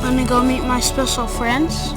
Gonna go meet my special friends.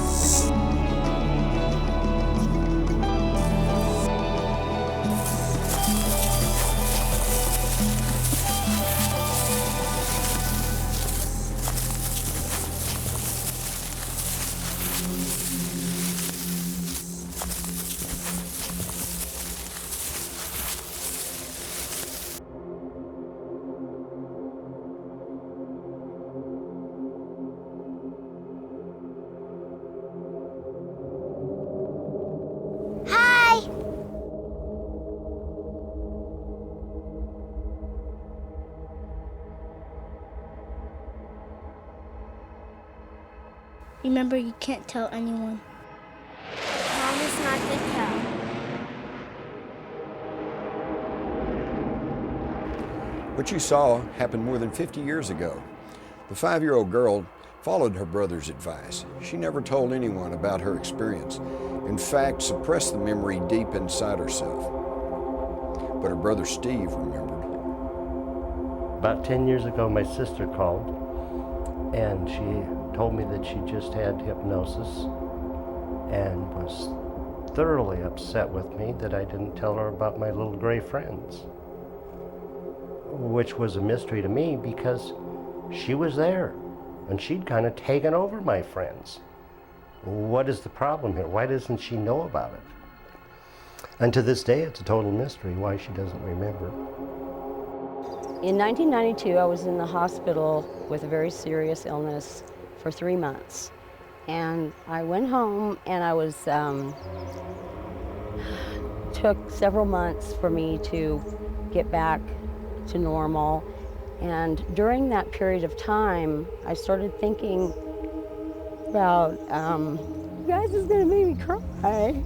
Remember, you can't tell anyone. Mom is not to tell. What you saw happened more than 50 years ago. The 5-year-old girl followed her brother's advice. She never told anyone about her experience. In fact, suppressed the memory deep inside herself. But her brother Steve remembered. About 10 years ago, my sister called, and she told me that she just had hypnosis and was thoroughly upset with me that I didn't tell her about my little gray friends, which was a mystery to me because she was there and she'd kind of taken over my friends. What is the problem here? Why doesn't she know about it? And to this day, it's a total mystery why she doesn't remember. In 1992, I was in the hospital with a very serious illness for 3 months. And I went home and I was, took several months for me to get back to normal. And during that period of time, I started thinking about, you guys is gonna make me cry.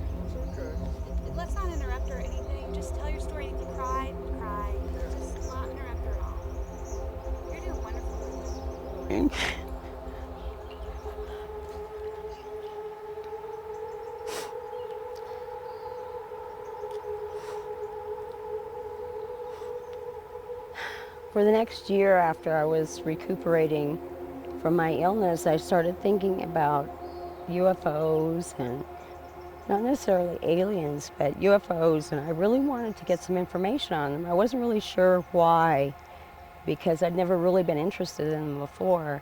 Let's not interrupt or anything. Just tell your story. If you cry, cry. Just not interrupt her at all. You're doing wonderful. For the next year after I was recuperating from my illness, I started thinking about UFOs and not necessarily aliens, but UFOs, and I really wanted to get some information on them. I wasn't really sure why, because I'd never really been interested in them before.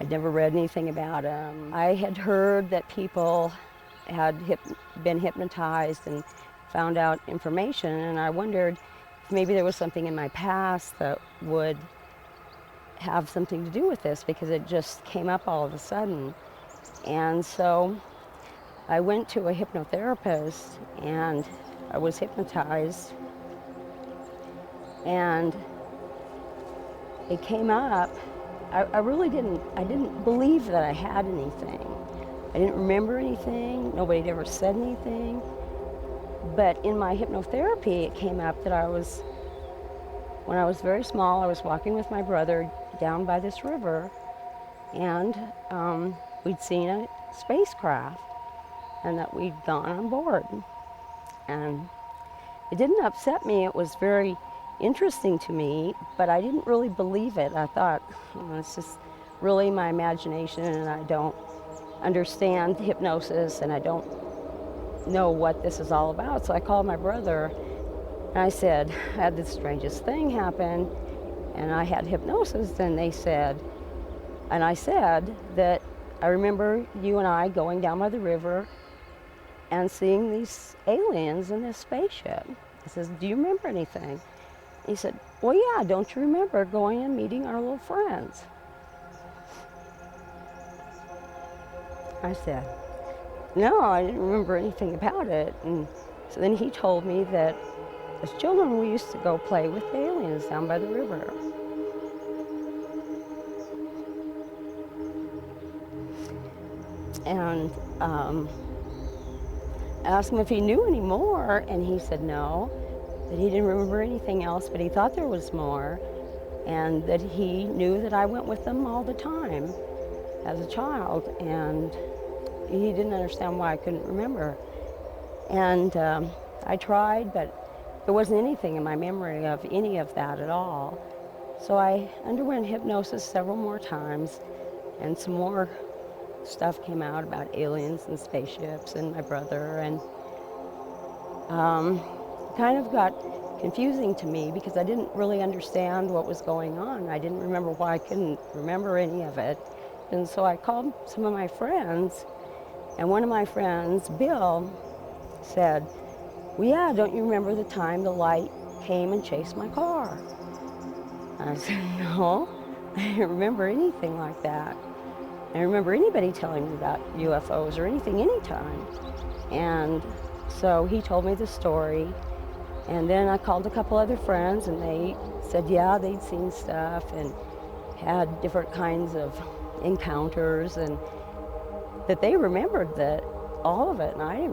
I'd never read anything about them. I had heard that people had been hypnotized and found out information, and I wondered if maybe there was something in my past that would have something to do with this, because it just came up all of a sudden. And so I went to a hypnotherapist and I was hypnotized, and it came up. I really didn't believe that I had anything. I didn't remember anything. Nobody had ever said anything. But in my hypnotherapy, it came up that when I was very small, I was walking with my brother down by this river, and we'd seen a spacecraft, and that we'd gone on board. And it didn't upset me. It was very interesting to me, but I didn't really believe it. I thought, it's just really my imagination, and I don't understand hypnosis, and I don't know what this is all about. So I called my brother, and I said, I had the strangest thing happen, and I had hypnosis, and I said that I remember you and I going down by the river and seeing these aliens in this spaceship. I says, do you remember anything? He said, well, yeah, don't you remember going and meeting our little friends? I said, no, I didn't remember anything about it. And so then he told me that as children, we used to go play with the aliens down by the river. And I asked him if he knew any more, and he said no, that he didn't remember anything else, but he thought there was more, and that he knew that I went with them all the time as a child, and he didn't understand why I couldn't remember. And I tried, but there wasn't anything in my memory of any of that at all. So I underwent hypnosis several more times, and some more stuff came out about aliens and spaceships and my brother, and kind of got confusing to me because I didn't really understand what was going on. I didn't remember why I couldn't remember any of it. And so I called some of my friends, and one of my friends, Bill, said, well, yeah, don't you remember the time the light came and chased my car? And I said, no, I didn't remember anything like that. I don't remember anybody telling me about UFOs or anything anytime. And so he told me the story, and then I called a couple other friends, and they said, yeah, they'd seen stuff and had different kinds of encounters, and that they remembered that all of it, and I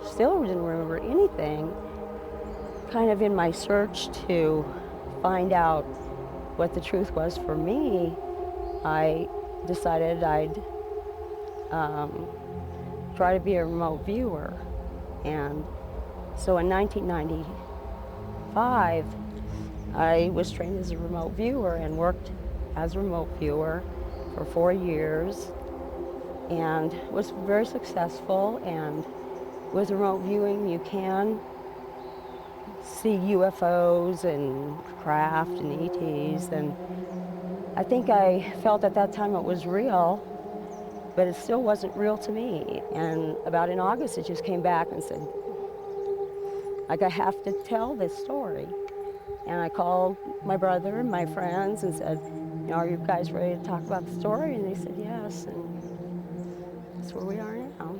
still didn't remember anything. Kind of in my search to find out what the truth was for me, I decided I'd try to be a remote viewer. And so in 1995, I was trained as a remote viewer and worked as a remote viewer for 4 years, and was very successful. And with remote viewing, you can see UFOs and craft and ETs, and I think I felt at that time it was real, but it still wasn't real to me. And about in August, it just came back and said, like, I have to tell this story. And I called my brother and my friends and said, you know, are you guys ready to talk about the story? And they said yes, and that's where we are now.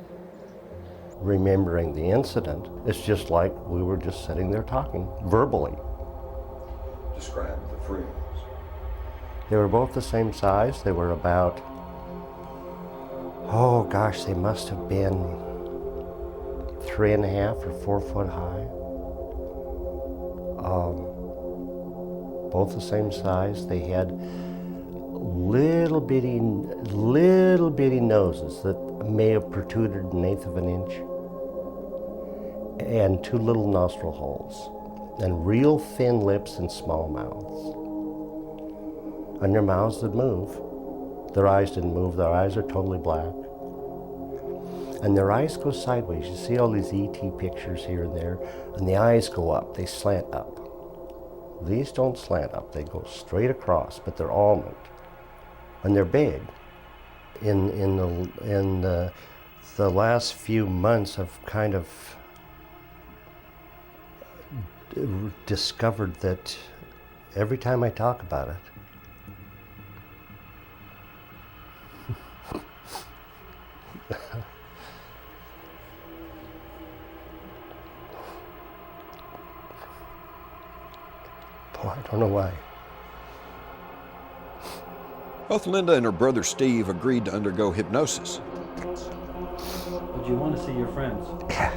Remembering the incident, it's just like we were just sitting there talking verbally. Describe the friends. They were both the same size. They were about, oh gosh, they must have been 3.5 or 4 foot high. Both the same size. They had little bitty noses that may have protruded 1/8 of an inch, and 2 little nostril holes, and real thin lips and small mouths. And their mouths would move. Their eyes didn't move. Their eyes are totally black. And their eyes go sideways. You see all these ET pictures here and there, and the eyes go up. They slant up. These don't slant up. They go straight across, but they're almond. And they're big. In the last few months, I've kind of discovered that every time I talk about it, I don't know why. Both Linda and her brother Steve agreed to undergo hypnosis. But you want to see your friends. Yeah.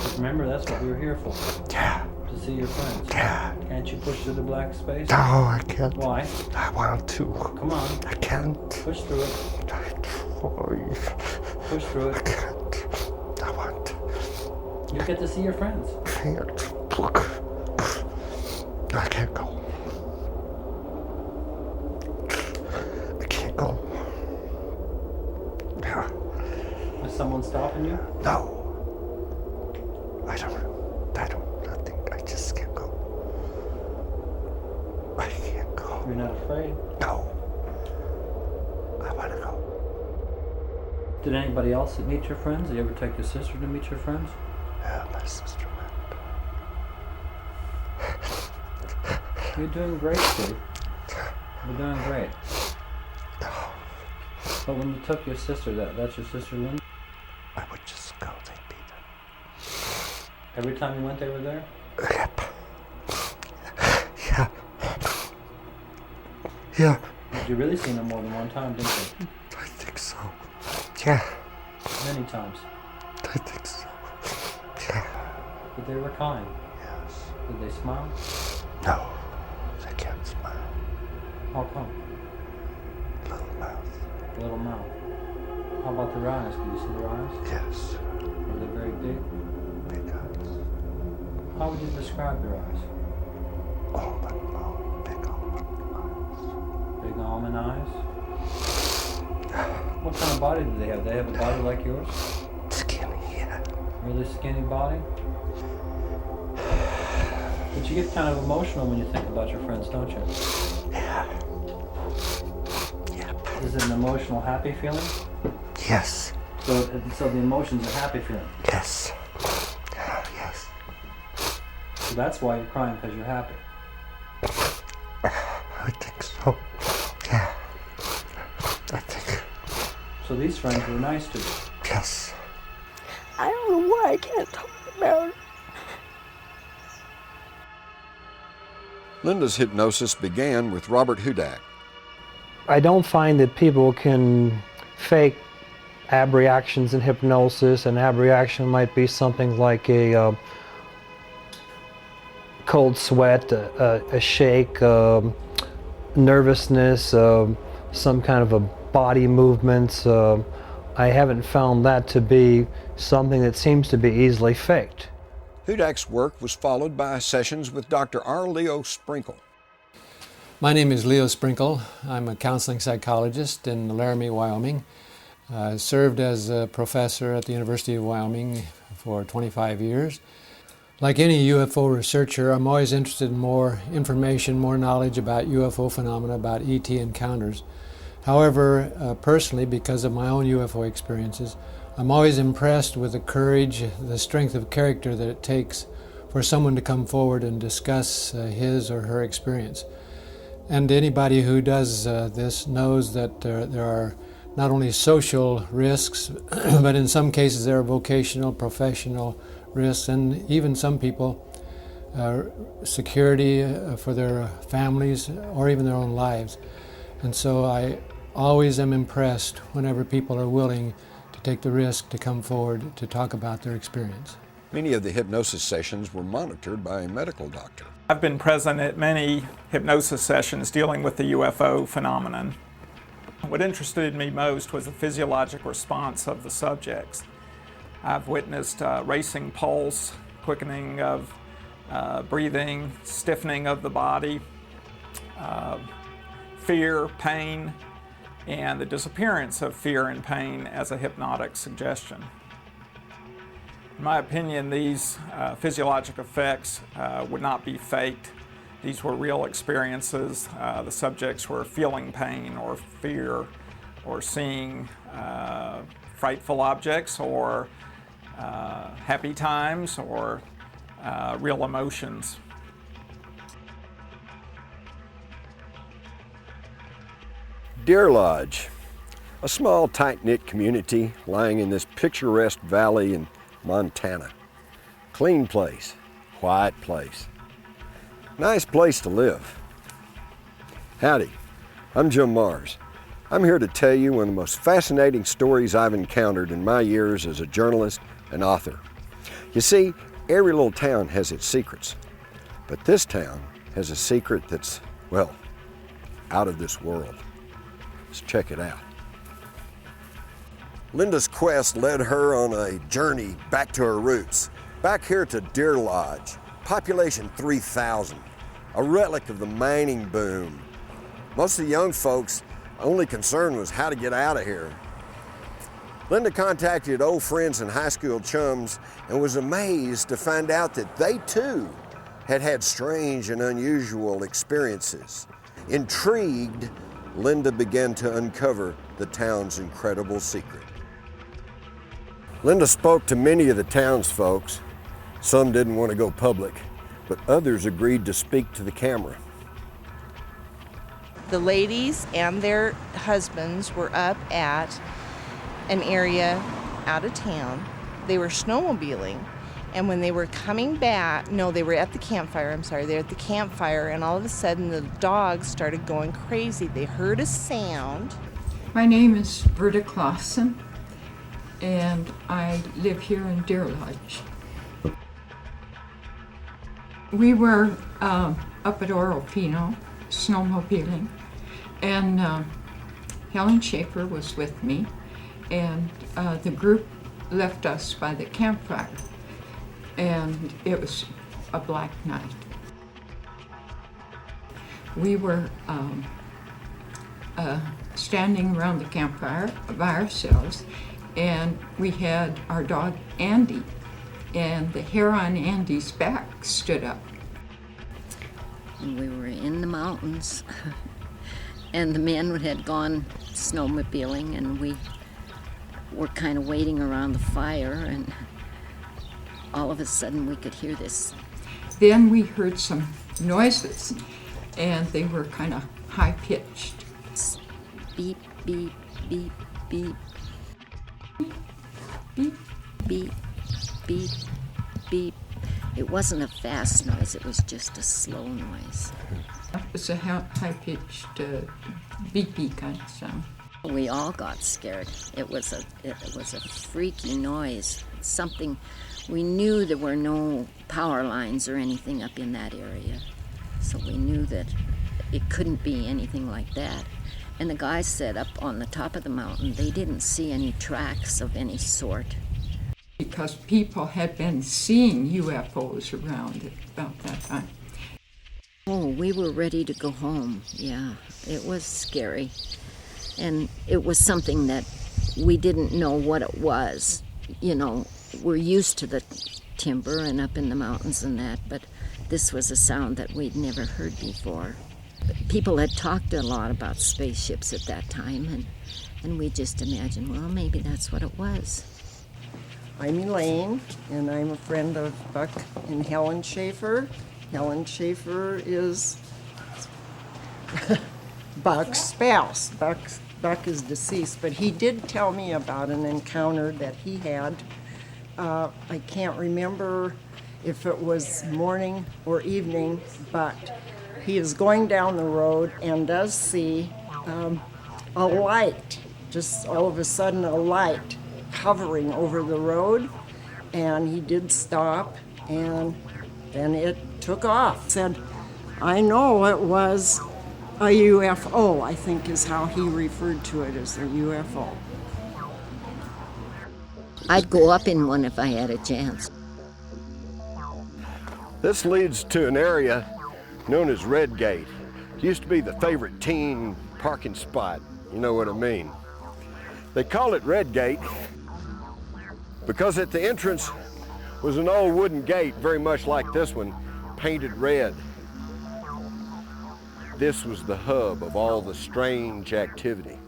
But remember, that's what we were here for. Yeah. To see your friends. Yeah. Can't you push through the black space? No, I can't. Why? I want to. Come on. I can't. Push through it. I try. Push through I it. can't. I want. You get to see your friends. I can't. Look. I can't go. I can't go. Yeah. Is someone stopping you? No. I think I just can't go. I can't go. You're not afraid? No. I want to go. Did anybody else meet your friends? Did you ever take your sister to meet your friends? Yeah, my sister went. You're doing great, Steve. You're doing great. But when you took your sister, that's your sister Linda? I would just go, they'd be there. Every time you went, they were there? Yep. Yeah. Yeah. But you really seen them more than one time, didn't you? I think so. Yeah. Many times. I think so. Yeah. But they were kind. Yes. Did they smile? No. They can't smile. How come? Little mouth. Little mouth. How about their eyes? Can you see their eyes? Yes. Were they very big? Big eyes. How would you describe their eyes? Almond mouth. Big almond eyes. Big almond eyes? What kind of body do they have? They have a body like yours? Skinny, yeah. Really skinny body? But you get kind of emotional when you think about your friends, don't you? Yeah. Yep. Is it an emotional, happy feeling? Yes. So the emotion's a happy feeling? Yes. Yes. So that's why you're crying, because you're happy? I think so. Yeah. I think. So these friends were nice to you? Yes. I don't know why I can't talk about it. Linda's hypnosis began with Robert Hudak. I don't find that people can fake abreactions in hypnosis. An abreaction might be something like a cold sweat, a shake, nervousness, some kind of a body movement. I haven't found that to be something that seems to be easily faked. Hudak's work was followed by sessions with Dr. R. Leo Sprinkle. My name is Leo Sprinkle. I'm a counseling psychologist in Laramie, Wyoming. I served as a professor at the University of Wyoming for 25 years. Like any UFO researcher, I'm always interested in more information, more knowledge about UFO phenomena, about ET encounters. However, personally, because of my own UFO experiences, I'm always impressed with the courage, the strength of character that it takes for someone to come forward and discuss his or her experience. And anybody who does this knows that there are not only social risks, but in some cases there are vocational, professional risks, and even some people, security for their families or even their own lives. And so I always am impressed whenever people are willing to take the risk to come forward to talk about their experience. Many of the hypnosis sessions were monitored by a medical doctor. I've been present at many hypnosis sessions dealing with the UFO phenomenon. What interested me most was the physiologic response of the subjects. I've witnessed racing pulse, quickening of breathing, stiffening of the body, fear, pain, and the disappearance of fear and pain as a hypnotic suggestion. In my opinion, these physiologic effects would not be faked. These were real experiences. The subjects were feeling pain or fear or seeing frightful objects or happy times or real emotions. Deer Lodge, a small tight-knit community lying in this picturesque valley in Montana. Clean place, quiet place. Nice place to live. Howdy, I'm Jim Mars. I'm here to tell you one of the most fascinating stories I've encountered in my years as a journalist and author. You see, every little town has its secrets, but this town has a secret that's, well, out of this world. Let's check it out. Linda's quest led her on a journey back to her roots, back here to Deer Lodge, population 3,000, a relic of the mining boom. Most of the young folks' only concern was how to get out of here. Linda contacted old friends and high school chums and was amazed to find out that they too had had strange and unusual experiences. Intrigued, Linda began to uncover the town's incredible secret. Linda spoke to many of the townsfolk. Some didn't want to go public, but others agreed to speak to the camera. The ladies and their husbands were up at an area out of town. They were snowmobiling, and when they were coming back, no, they were at the campfire, I'm sorry, they were at the campfire, and all of a sudden the dogs started going crazy. They heard a sound. My name is Berta Clausen, and I live here in Deer Lodge. We were up at Oropino, snowmobiling, and Helen Schaefer was with me, and the group left us by the campfire, and it was a black night. We were standing around the campfire by ourselves, and we had our dog Andy, and the hair on Andy's back stood up. And we were in the mountains, and the men had gone snowmobiling, and we were kind of waiting around the fire, and all of a sudden we could hear this. Then we heard some noises, and they were kind of high-pitched. Beep, beep, beep, beep. Beep, beep, beep, beep. It wasn't a fast noise, it was just a slow noise. It was a high-pitched beep-beep kind of sound. We all got scared. It was a freaky noise. Something, we knew there were no power lines or anything up in that area. So we knew that it couldn't be anything like that. And the guys said up on the top of the mountain, they didn't see any tracks of any sort. Because people had been seeing UFOs around at about that time. Oh, we were ready to go home. Yeah, it was scary. And it was something that we didn't know what it was. You know, we're used to the timber and up in the mountains and that, but this was a sound that we'd never heard before. People had talked a lot about spaceships at that time, and we just imagined, well, maybe that's what it was. I'm Elaine, and I'm a friend of Buck and Helen Schaefer. Helen Schaefer is Buck's spouse. Buck is deceased, but he did tell me about an encounter that he had. I can't remember if it was morning or evening, but he is going down the road and does see a light, just all of a sudden a light hovering over the road, and he did stop, and then it took off. Said, I know it was a UFO, I think is how he referred to it, as a UFO. I'd go up in one if I had a chance. This leads to an area known as Redgate. It used to be the favorite teen parking spot, you know what I mean. They call it Redgate because at the entrance was an old wooden gate, very much like this one, painted red. This was the hub of all the strange activity.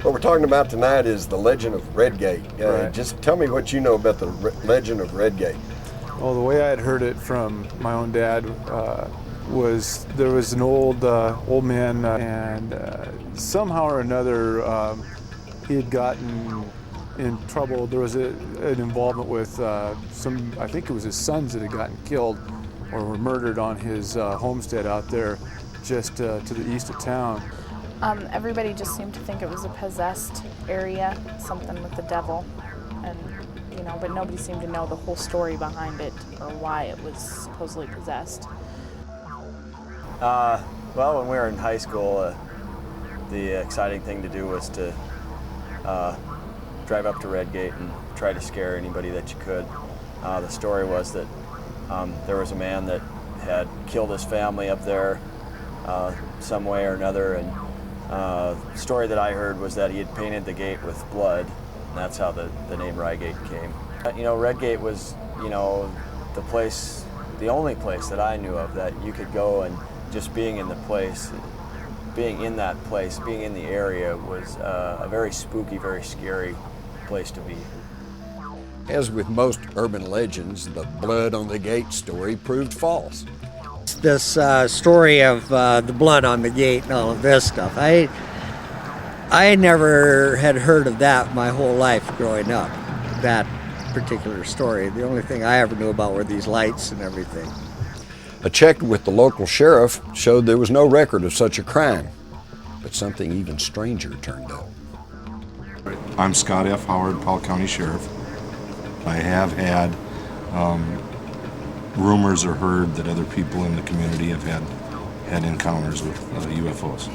What we're talking about tonight is the legend of Redgate. Right. Just tell me what you know about the legend of Redgate. Well, the way I had heard it from my own dad was there was an old man, and somehow or another he had gotten in trouble. There was an involvement with I think it was his sons that had gotten killed or were murdered on his homestead out there just to the east of town. Everybody just seemed to think it was a possessed area, something with the devil, and but nobody seemed to know the whole story behind it or why it was supposedly possessed. Well, when we were in high school, the exciting thing to do was to drive up to Redgate and try to scare anybody that you could. The story was that there was a man that had killed his family up there some way or another, and the story that I heard was that he had painted the gate with blood, and that's how the name Redgate came. Redgate was, the only place that I knew of that you could go, and just being in that place, being in the area was a very spooky, very scary place to be. As with most urban legends, the blood on the gate story proved false. This story of the blood on the gate and all of this stuff, I never had heard of that my whole life growing up, that particular story. The only thing I ever knew about were these lights and everything. A check with the local sheriff showed there was no record of such a crime, but something even stranger turned up. I'm Scott F. Howard, Powell County Sheriff. I have had rumors or heard that other people in the community have had encounters with UFOs.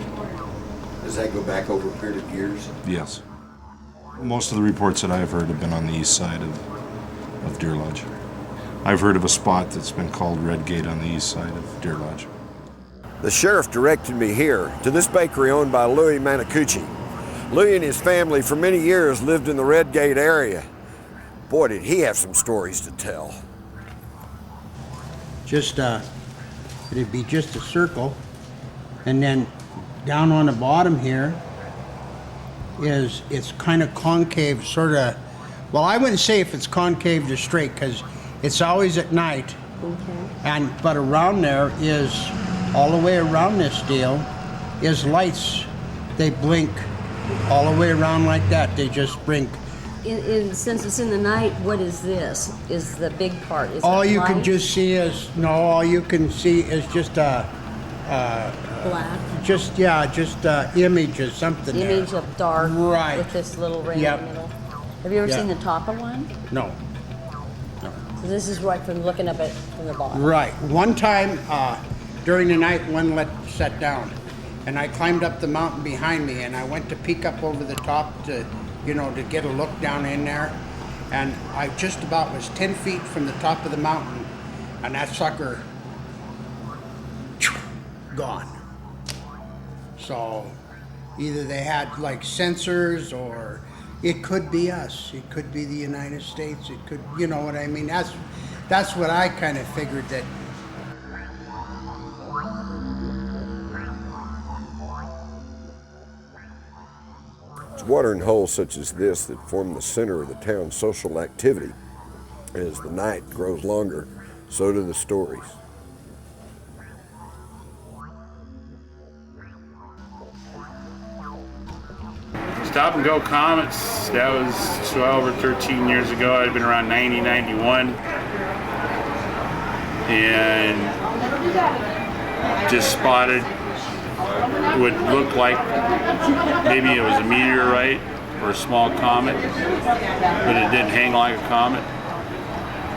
Does that go back over a period of years? Yes. Most of the reports that I have heard have been on the east side of Deer Lodge. I've heard of a spot that's been called Redgate on the east side of Deer Lodge. The sheriff directed me here to this bakery owned by Louis Manacucci. Louis and his family for many years lived in the Redgate area. Boy, did he have some stories to tell. Just, it'd be just a circle, and then down on the bottom here it's kind of concave, sort of, well, I wouldn't say if it's concave to straight, because it's always at night. Okay. But around there is, all the way around this deal, is lights. They blink all the way around like that. They just blink. Since it's in the night, what is this? Is the big part? Is All it you light? can just see is, no, all you can see is just a, black. just images, something there. Image of dark Right. with this little ring Yep. in the middle. Have you ever Yep. seen the top of one? No. So this is right from looking up at from the bottom. Right. One time during the night, one set down, and I climbed up the mountain behind me, and I went to peek up over the top to, to get a look down in there, and I just about was 10 feet from the top of the mountain, and that sucker gone. So either they had like sensors, or it could be us. It could be the United States. It could, you know what I mean? That's what I kind of figured that. It's watering holes such as this that form the center of the town's social activity. As the night grows longer, so do the stories. Stop and Go Comets, that was 12 or 13 years ago. I'd been around 90, 91. And just spotted what looked like maybe it was a meteorite or a small comet, but it didn't hang like a comet.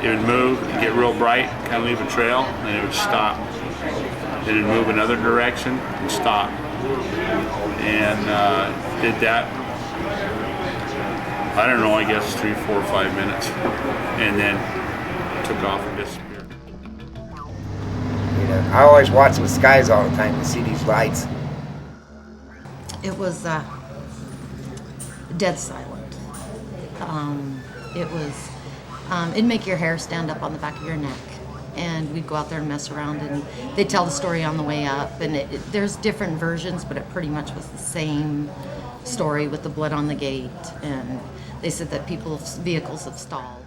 It would move, it'd get real bright, kind of leave a trail, and it would stop. It would move another direction and stop. And did that, I don't know, I guess 3, 4, 5 minutes, and then took off and disappeared. I always watch the skies all the time to see these lights. It was dead silent. It'd make your hair stand up on the back of your neck. And we'd go out there and mess around, and they'd tell the story on the way up. And there's different versions, but it pretty much was the same story with the blood on the gate. And they said that people's vehicles have stalled.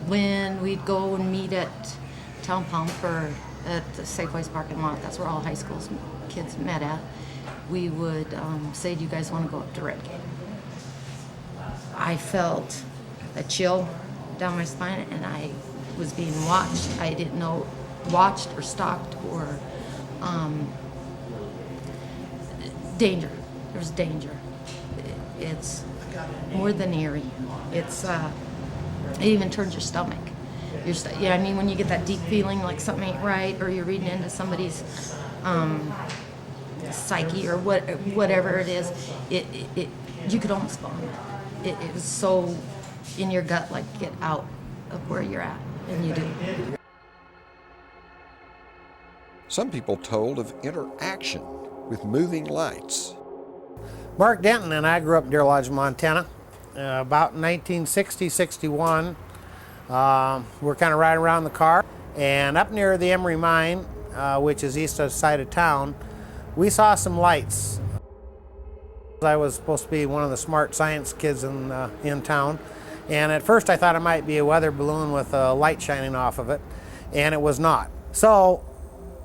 When we'd go and meet at Town Pump or at the Safeway's parking lot, that's where all high school kids met at, we would say, do you guys want to go up to Redgate? I felt a chill down my spine, and I was being watched. I didn't know, watched or stalked or danger. There was danger. It's more than eerie. It even turns your stomach. I mean, when you get that deep feeling like something ain't right, or you're reading into somebody's psyche or whatever it is, you could almost vomit. It was so in your gut, like, get out of where you're at, and you do. Some people told of interaction with moving lights. Mark Denton and I grew up in Deer Lodge, Montana, about 1960, 61. We're kind of riding around the car, and up near the Emery Mine, which is east side of town, we saw some lights. I was supposed to be one of the smart science kids in town, and at first I thought it might be a weather balloon with a light shining off of it, and it was not. So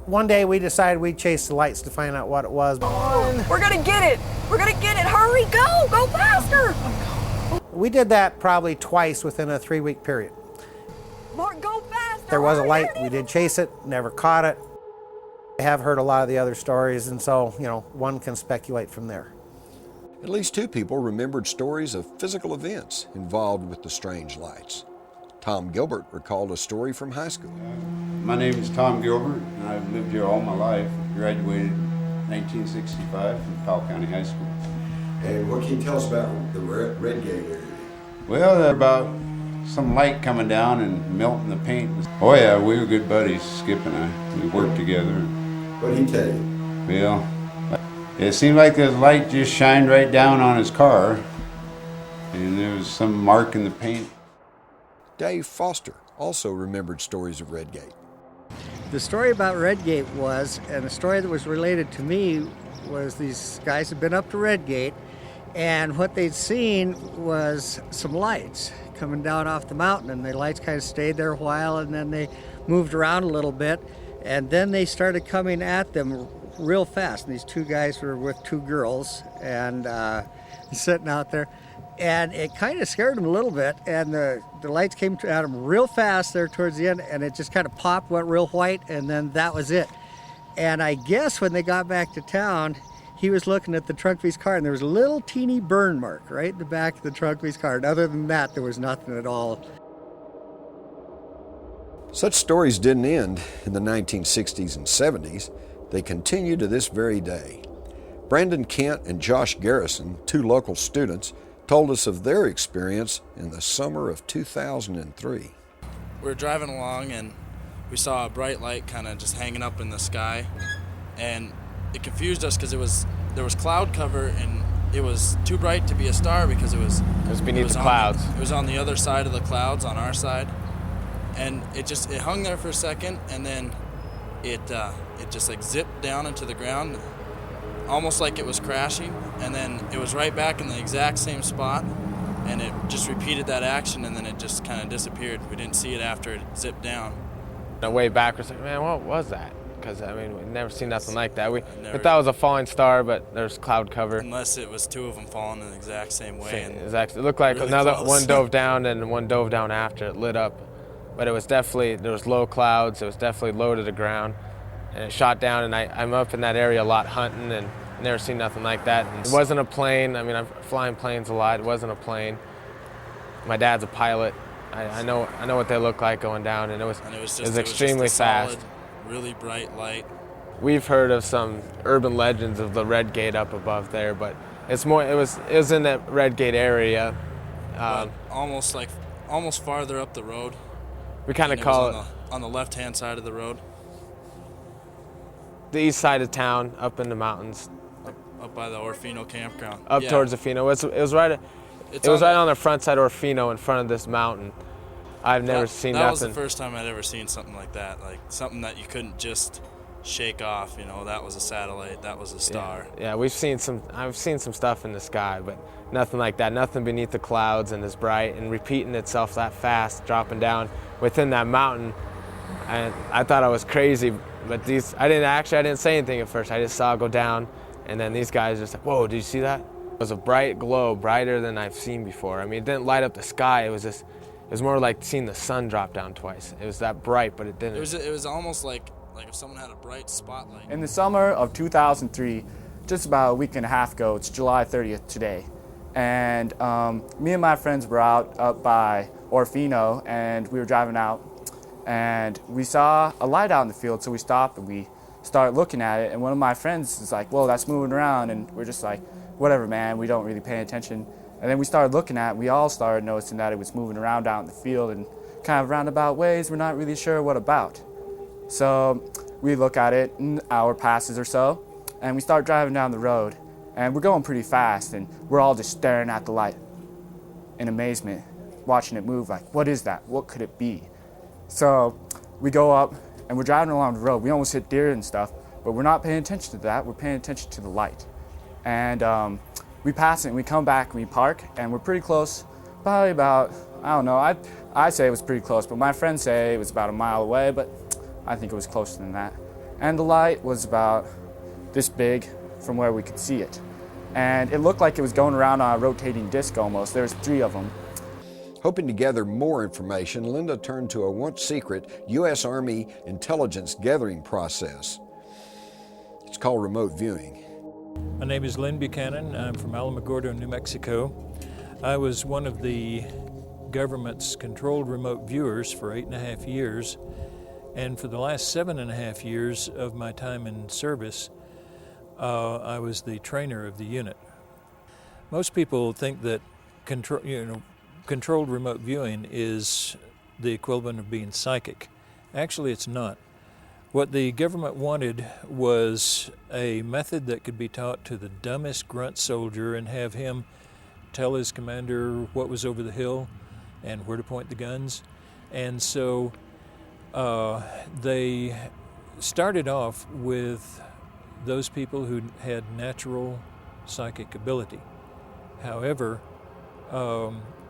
one day we decided we'd chase the lights to find out what it was. We're gonna get it! We're gonna get it! Hurry, go! Go faster! We did that probably twice within a 3-week period. Mark, go faster! There was a light, we did chase it, never caught it. I have heard a lot of the other stories, and so, one can speculate from there. At least 2 people remembered stories of physical events involved with the strange lights. Tom Gilbert recalled a story from high school. My name is Tom Gilbert, and I've lived here all my life. Graduated in 1965 from Powell County High School. And what can you tell us about the Redgate area? Well, about some light coming down and melting the paint. Oh yeah, we were good buddies, Skip and I. We worked together. What did he tell you? Well, it seemed like the light just shined right down on his car, and there was some mark in the paint. Dave Foster also remembered stories of Redgate. The story about Redgate was, and the story that was related to me, was these guys had been up to Redgate, and what they'd seen was some lights coming down off the mountain, and the lights kind of stayed there a while, and then they moved around a little bit, and then they started coming at them real fast. And these two guys were with two girls, and sitting out there, and it kind of scared them a little bit, and the lights came at them real fast there towards the end, and it just kind of popped, went real white, and then that was it. And I guess when they got back to town, he was looking at the trunk of his car, and there was a little teeny burn mark right in the back of the trunk of his car. And other than that, there was nothing at all. Such stories didn't end in the 1960s and 70s. They continue to this very day. Brandon Kent and Josh Garrison, two local students, told us of their experience in the summer of 2003. We were driving along and we saw a bright light kind of just hanging up in the sky, and it confused us because there was cloud cover and it was too bright to be a star because it was beneath the clouds. It was on the other side of the clouds on our side, and it hung there for a second, and then it just like zipped down into the ground, almost like it was crashing, and then it was right back in the exact same spot, and it just repeated that action, and then it just kind of disappeared. We didn't see it after it zipped down. On the way back, we're like, man, what was that? Because, I mean, we've never seen nothing like that. We thought it was a falling star, but there's cloud cover. Unless it was two of them falling in the exact same way. Exactly. It looked like really another close. one dove down and one dove down after it lit up. But it was definitely, there was low clouds. It was definitely low to the ground. And it shot down, and I'm up in that area a lot hunting, and never seen nothing like that. And it wasn't a plane. I mean, I'm flying planes a lot. It wasn't a plane. My dad's a pilot. I know what they look like going down, and it was extremely fast. Solid, really bright light. We've heard of some urban legends of the Redgate up above there, but it's more. It was in that Redgate area. Almost farther up the road. We kind of call it on the left-hand side of the road. The east side of town, up in the mountains. Up by the Orfino campground. Up towards Orfino. It was right. It was right on the front side of Orfino, in front of this mountain. I've never seen nothing. That was the first time I'd ever seen something like that, like something that you couldn't just shake off. You know, that was a satellite, that was a star. Yeah, I've seen some stuff in the sky, but nothing like that. Nothing beneath the clouds and as bright and repeating itself that fast, dropping down within that mountain. And I thought I was crazy, but I didn't say anything at first. I just saw it go down, and then these guys just like, whoa, did you see that? It was a bright glow, brighter than I've seen before. I mean, it didn't light up the sky. It was more like seeing the sun drop down twice. It was that bright, but it didn't. It was almost like if someone had a bright spotlight. In the summer of 2003, just about a week and a half ago, it's July 30th today, and me and my friends were up by Orfino, and we were driving out, and we saw a light out in the field, so we stopped and we started looking at it, and one of my friends is like, whoa, that's moving around, and we're just like, whatever, man, we don't really pay attention. And then we started looking at it, we all started noticing that it was moving around out in the field in kind of roundabout ways, we're not really sure what about. So we look at it, an hour passes or so, and we start driving down the road, and we're going pretty fast, and we're all just staring at the light in amazement, watching it move, like, what is that? What could it be? So we go up, and we're driving along the road. We almost hit deer and stuff, but we're not paying attention to that. We're paying attention to the light. And we pass it, and we come back, and we park, and we're pretty close, probably about, I don't know, I say it was pretty close, but my friends say it was about a mile away, but I think it was closer than that. And the light was about this big from where we could see it. And it looked like it was going around on a rotating disc almost. There's 3 of them. Hoping to gather more information, Linda turned to a once-secret U.S. Army intelligence gathering process. It's called remote viewing. My name is Lynn Buchanan. I'm from Alamogordo, New Mexico. I was one of the government's controlled remote viewers for 8.5 years. And for the last 7.5 years of my time in service, I was the trainer of the unit. Most people think that controlled remote viewing is the equivalent of being psychic. Actually, it's not. What the government wanted was a method that could be taught to the dumbest grunt soldier and have him tell his commander what was over the hill and where to point the guns. And so they started off with those people who had natural psychic ability. However,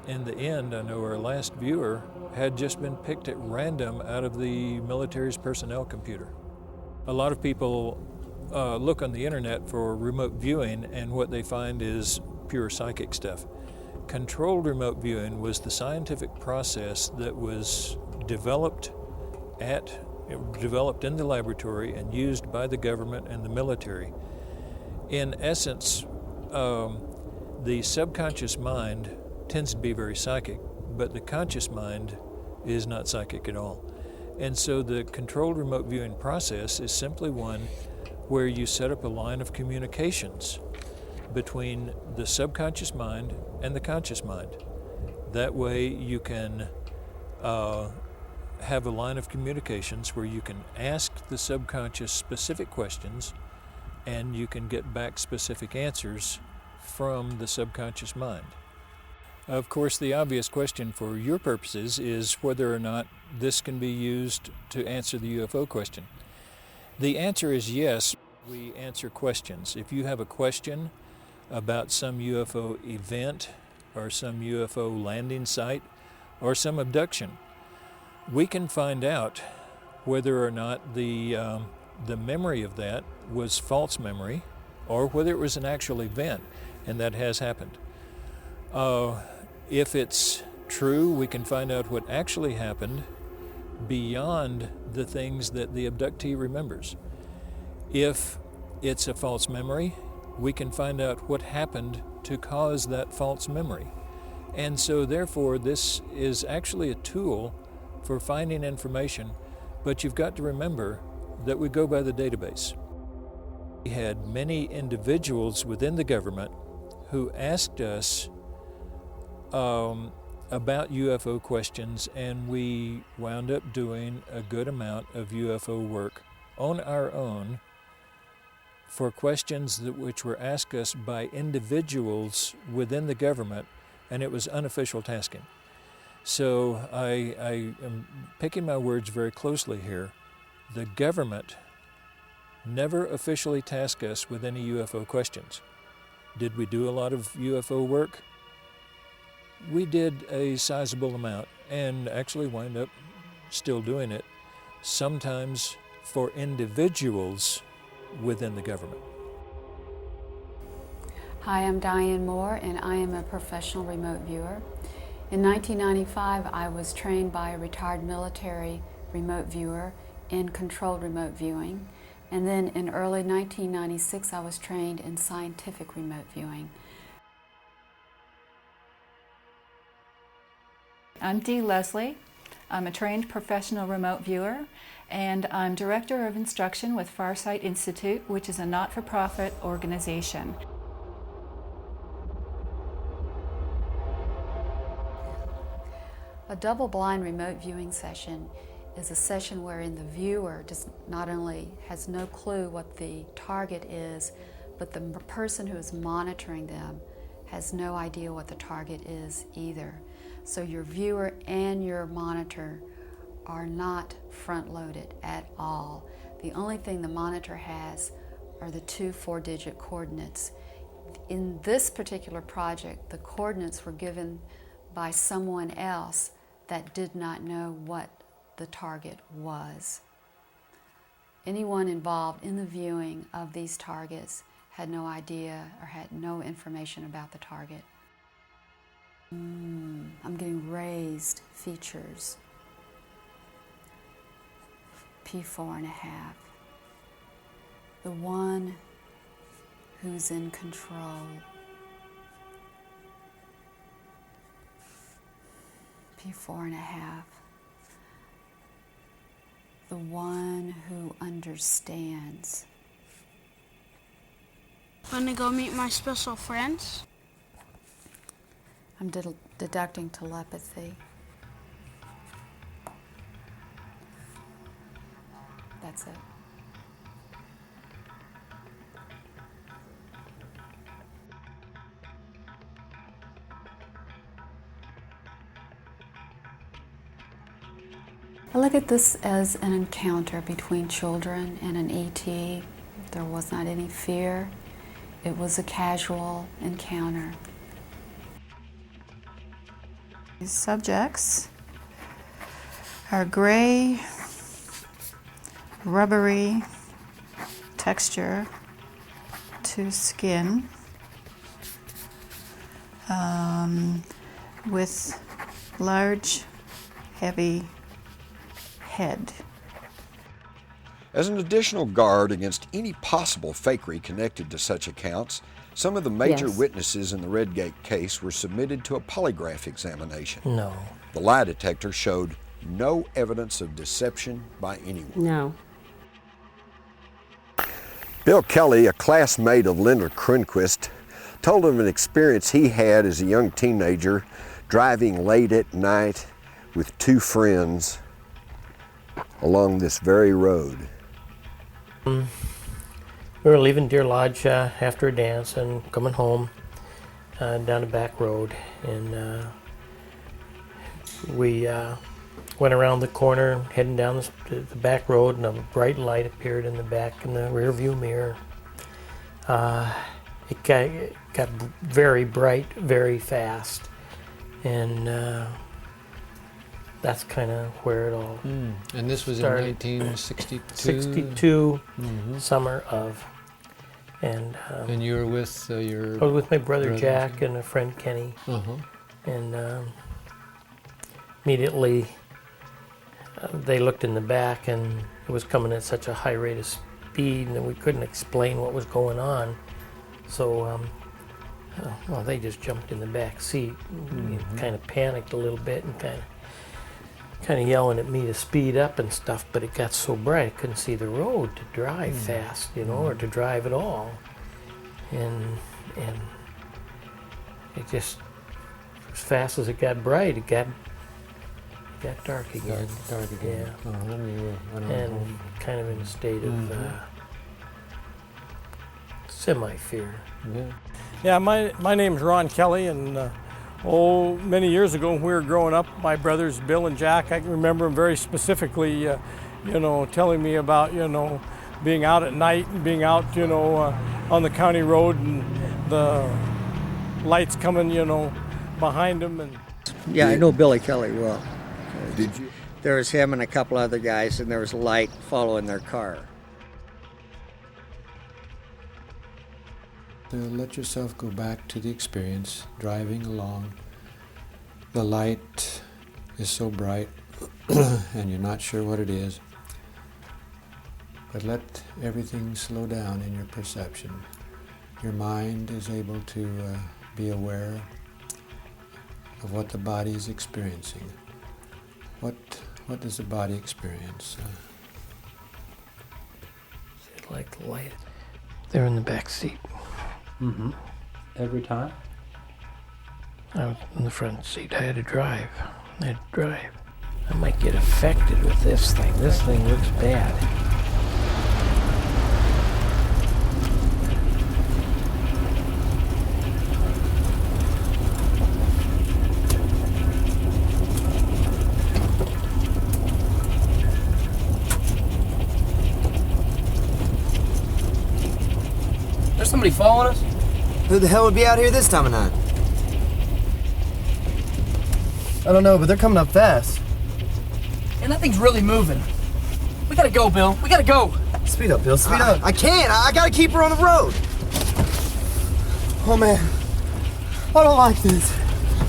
in the end, I know our last viewer had just been picked at random out of the military's personnel computer. A lot of people look on the internet for remote viewing, and what they find is pure psychic stuff. Controlled remote viewing was the scientific process that was developed in the laboratory and used by the government and the military. In essence, the subconscious mind tends to be very psychic, but the conscious mind is not psychic at all. And so the controlled remote viewing process is simply one where you set up a line of communications between the subconscious mind and the conscious mind. That way you can have a line of communications where you can ask the subconscious specific questions and you can get back specific answers from the subconscious mind. Of course, the obvious question for your purposes is whether or not this can be used to answer the UFO question. The answer is yes. We answer questions. If you have a question about some UFO event or some UFO landing site or some abduction, we can find out whether or not the memory of that was false memory or whether it was an actual event, and that has happened. If it's true, we can find out what actually happened beyond the things that the abductee remembers. If it's a false memory, we can find out what happened to cause that false memory. And so therefore, this is actually a tool for finding information, but you've got to remember that we go by the database. We had many individuals within the government who asked us about UFO questions, and we wound up doing a good amount of UFO work on our own for questions which were asked us by individuals within the government, and it was unofficial tasking. So I am picking my words very closely here. The government never officially tasked us with any UFO questions. Did we do a lot of UFO work? We did a sizable amount and actually wind up still doing it, sometimes for individuals within the government. Hi, I'm Diane Moore, and I am a professional remote viewer. In 1995, I was trained by a retired military remote viewer in controlled remote viewing. And then in early 1996, I was trained in scientific remote viewing. I'm Dee Leslie. I'm a trained professional remote viewer, and I'm Director of Instruction with Farsight Institute, which is a not-for-profit organization. A double-blind remote viewing session is a session wherein the viewer not only has no clue what the target is, but the person who is monitoring them has no idea what the target is either. So your viewer and your monitor are not front-loaded at all. The only thing the monitor has are the 2 4-digit coordinates. In this particular project, the coordinates were given by someone else that did not know what the target was. Anyone involved in the viewing of these targets had no idea or had no information about the target. I'm getting raised features. P4.5. The one who's in control. P4.5. The one who understands. Wanna go meet my special friends? I'm deducting telepathy. That's it. I look at this as an encounter between children and an ET. There was not any fear. It was a casual encounter. These subjects are gray, rubbery texture to skin with large, heavy head. As an additional guard against any possible fakery connected to such accounts, some of the major witnesses in the Redgate case were submitted to a polygraph examination. No. The lie detector showed no evidence of deception by anyone. No. Bill Kelly, a classmate of Leonard Cronquist, told of an experience he had as a young teenager driving late at night with two friends along this very road. We were leaving Deer Lodge after a dance and coming home down the back road, and we went around the corner heading down the back road, and a bright light appeared in the back in the rear view mirror. It got very bright very fast, and that's kind of where it all And this was started. in 1962? 62, summer of. And you were with your... I was with my brother Jack and a friend Kenny. And immediately they looked in the back, and it was coming at such a high rate of speed, and we couldn't explain what was going on. So well, they just jumped in the back seat, kind of panicked a little bit, and kind of yelling at me to speed up and stuff, but it got so bright I couldn't see the road to drive fast, or to drive at all. And it just, as fast as it got bright, it got dark again. Dark again. Yeah. Oh, then you went on And home. kind of in a state of semi-fear. Yeah, my name's Ron Kelly, and many years ago when we were growing up, my brothers Bill and Jack, I can remember them very specifically, telling me about, being out at night and being out, on the county road and the lights coming, behind them. And yeah, I know Billy Kelly well. Did you? There was him and a couple other guys, and there was a light following their car. To let yourself go back to the experience, driving along. The light is so bright and you're not sure what it is. But let everything slow down in your perception. Your mind is able to be aware of what the body is experiencing. What does the body experience? Like the light. They're in the back seat. Every time? I was in the front seat. I had to drive. I might get affected with this thing. This thing looks bad. There's somebody following us? Who the hell would be out here this time of night? I don't know, but they're coming up fast. And that thing's really moving. We gotta go, Bill. We gotta go. Speed up, Bill. Speed up. I can't. I gotta keep her on the road. Oh, man. I don't like this.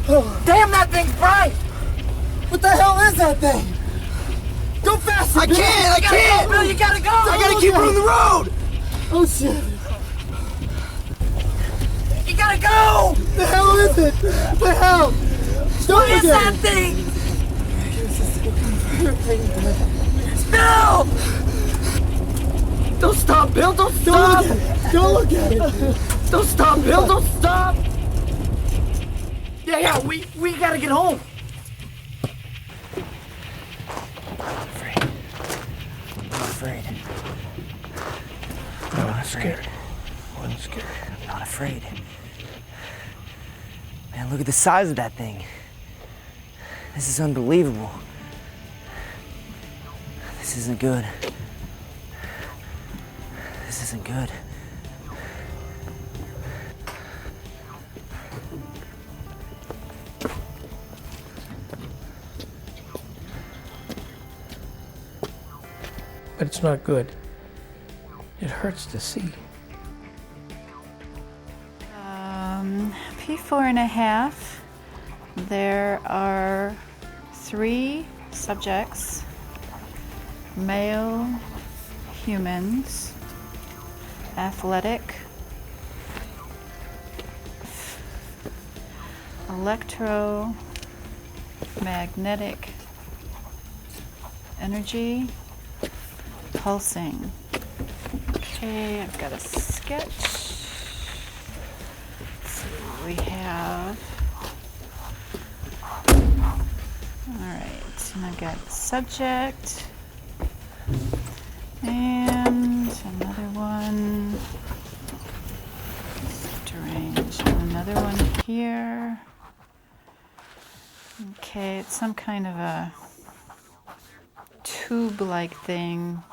Oh. Damn, that thing's bright! What the hell is that thing? Go faster, I Bill. can't! I can't! Bill, you gotta go! I gotta keep her on the road! Oh, shit. You gotta go! The hell is it? The hell? What is that thing? Bill! Don't stop, Bill! Don't stop! Don't look at it! Don't stop, Bill! Don't stop! Yeah, we gotta get home. I'm not afraid. I wasn't scared. I wasn't scared. I'm not afraid. Man, look at the size of that thing. This is unbelievable. This isn't good. This isn't good. But it's not good. It hurts to see. P4.5. There are 3 subjects, male humans, athletic, electromagnetic energy, pulsing. Okay, I've got a sketch. So we have, all right, and I've got subject and another one, strange, and another one here. Okay, it's some kind of a tube-like thing.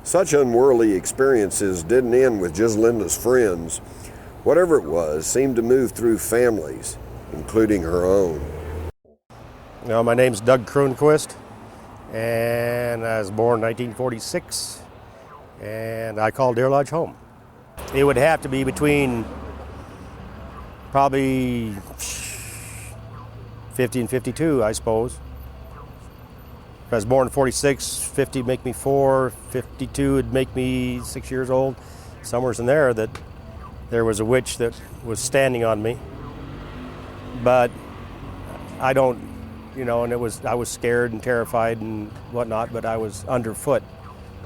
Such unworldly experiences didn't end with just Linda's friends. Whatever it was seemed to move through families, including her own. My name's Doug Kronquist, and I was born in 1946, and I call Deer Lodge home. It would have to be between probably 50 and 52, I suppose. I was born in 46, 50 would make me 4, 52 would make me 6 years old. Somewhere's in there that there was a witch that was standing on me. But I don't, and I was scared and terrified and whatnot, but I was underfoot.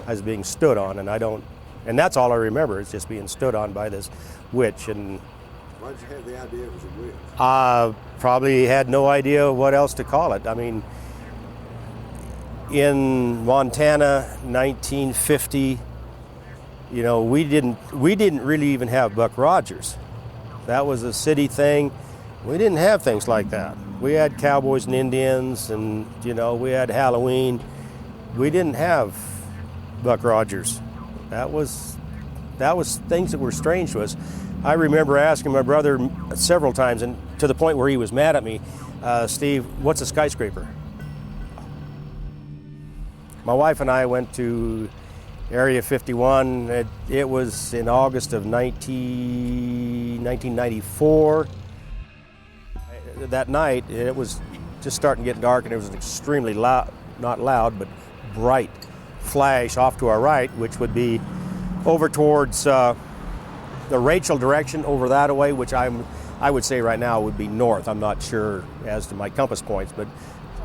I was being stood on, and that's all I remember, is just being stood on by this witch. And why did you have the idea it was a witch? Probably had no idea what else to call it. I mean, in Montana, 1950, we didn't really even have Buck Rogers. That was a city thing. We didn't have things like that. We had cowboys and Indians, and we had Halloween. We didn't have Buck Rogers. That was things that were strange to us. I remember asking my brother several times, and to the point where he was mad at me, Steve, what's a skyscraper? My wife and I went to Area 51. It was in August of 1994. That night, it was just starting to get dark, and it was an extremely loud, not loud, but bright flash off to our right, which would be over towards the Rachel direction, over that way, which I would say right now would be north. I'm not sure as to my compass points, but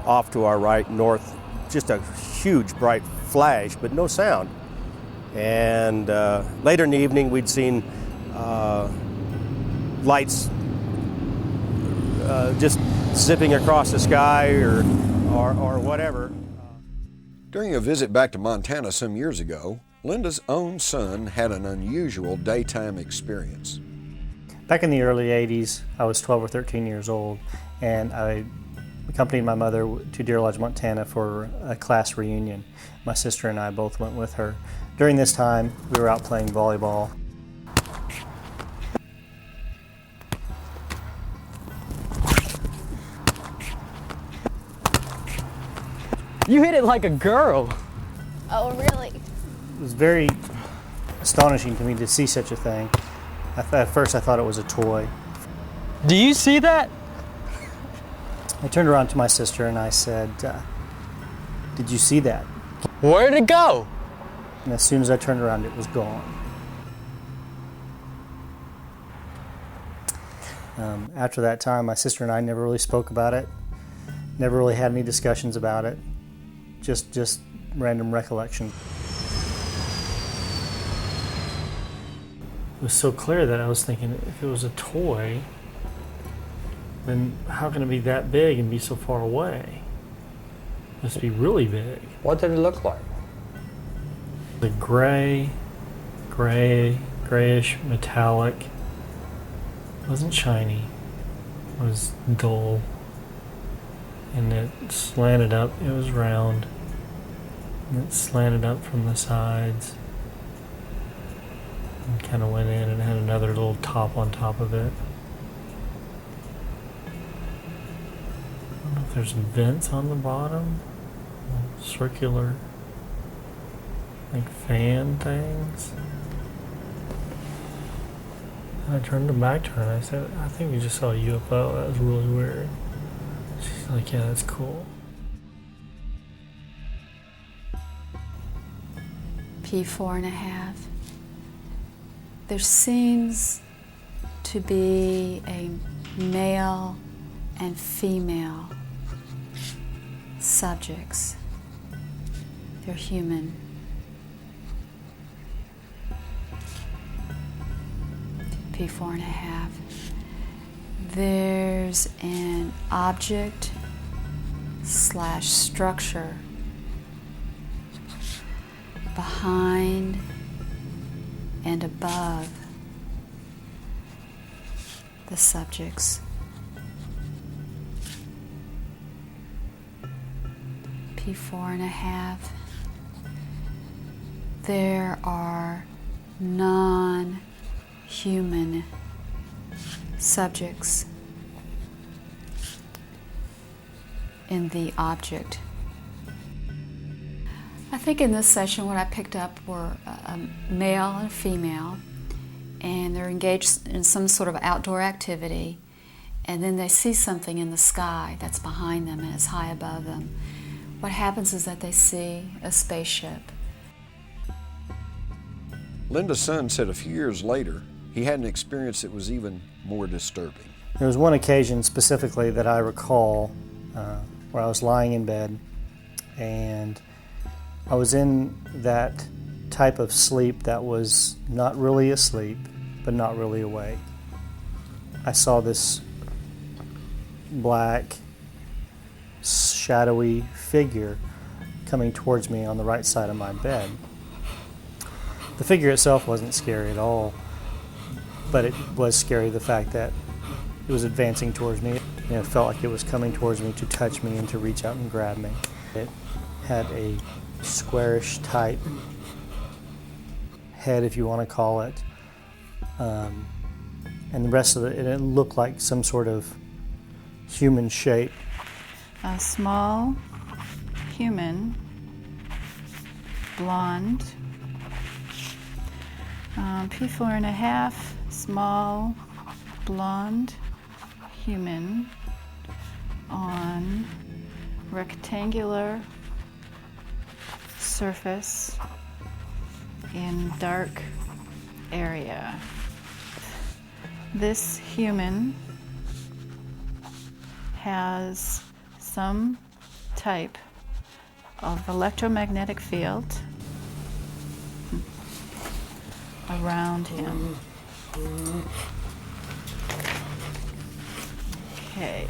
off to our right, north, just a huge bright flash, but no sound. And later in the evening, we'd seen lights just zipping across the sky or whatever. During a visit back to Montana some years ago, Linda's own son had an unusual daytime experience. Back in the early 80s, I was 12 or 13 years old, and I accompanied my mother to Deer Lodge, Montana for a class reunion. My sister and I both went with her. During this time, we were out playing volleyball. You hit it like a girl. Oh, really? It was very astonishing to me to see such a thing. At first, I thought it was a toy. Do you see that? I turned around to my sister and I said, did you see that? Where'd it go? And as soon as I turned around, it was gone. After that time, my sister and I never really spoke about it, never really had any discussions about it, just random recollection. It was so clear that I was thinking if it was a toy, then how can it be that big and be so far away? It must be really big. What did it look like? The grayish, metallic. It wasn't shiny. It was dull. And it slanted up. It was round. And it slanted up from the sides. And kind of went in and had another little top on top of it. I don't know if there's vents on the bottom. Circular, like fan things. And I turned them back to her and I said, I think we just saw a UFO. That was really weird. She's like, yeah, that's cool. P4.5. There seems to be a male and female subjects. They're human. P4.5. There's an object / structure behind and above the subjects. P4.5. There are non-human subjects in the object. I think in this session what I picked up were a male and a female, and they're engaged in some sort of outdoor activity, and then they see something in the sky that's behind them and it's high above them. What happens is that they see a spaceship. Linda's son said a few years later he had an experience that was even more disturbing. There was one occasion specifically that I recall where I was lying in bed and I was in that type of sleep that was not really asleep, but not really awake. I saw this black, shadowy figure coming towards me on the right side of my bed. The figure itself wasn't scary at all, but it was scary the fact that it was advancing towards me, and it felt like it was coming towards me to touch me and to reach out and grab me. It had a squarish type head, if you want to call it, and the rest of it looked like some sort of human shape. A small human, blonde, P4.5, small, blonde human on rectangular surface in dark area. This human has some type of electromagnetic field around him. Okay.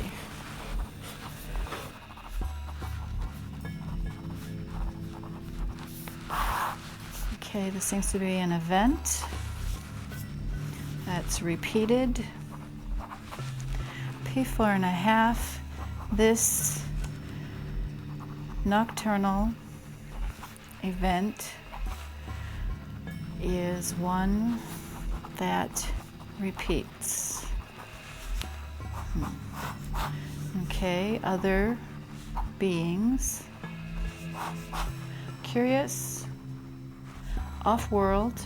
Okay, this seems to be an event that's repeated. P4.5. This nocturnal event is one that repeats. Okay, other beings, curious, off-world,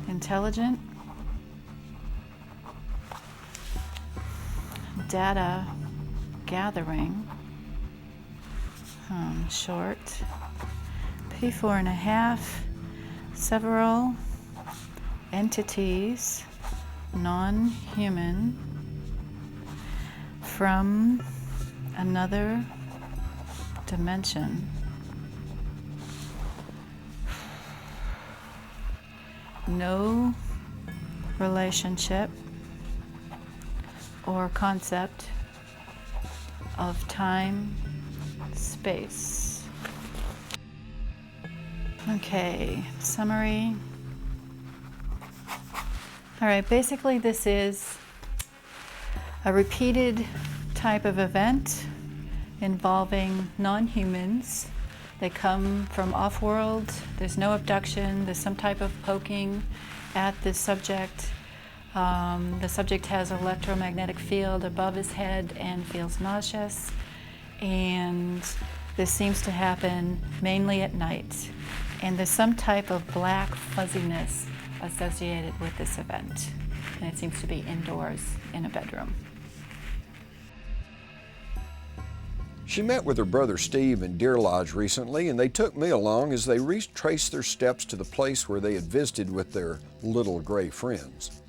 intelligent, data gathering, short, P4.5, several entities, non-human, from another dimension. No relationship or concept of time, space. Okay, summary. All right, basically this is a repeated type of event involving non-humans. They come from off-world. There's no abduction. There's some type of poking at the subject. The subject has an electromagnetic field above his head and feels nauseous. And this seems to happen mainly at night. And there's some type of black fuzziness associated with this event. And it seems to be indoors in a bedroom. She met with her brother Steve in Deer Lodge recently, and they took me along as they retraced their steps to the place where they had visited with their little gray friends.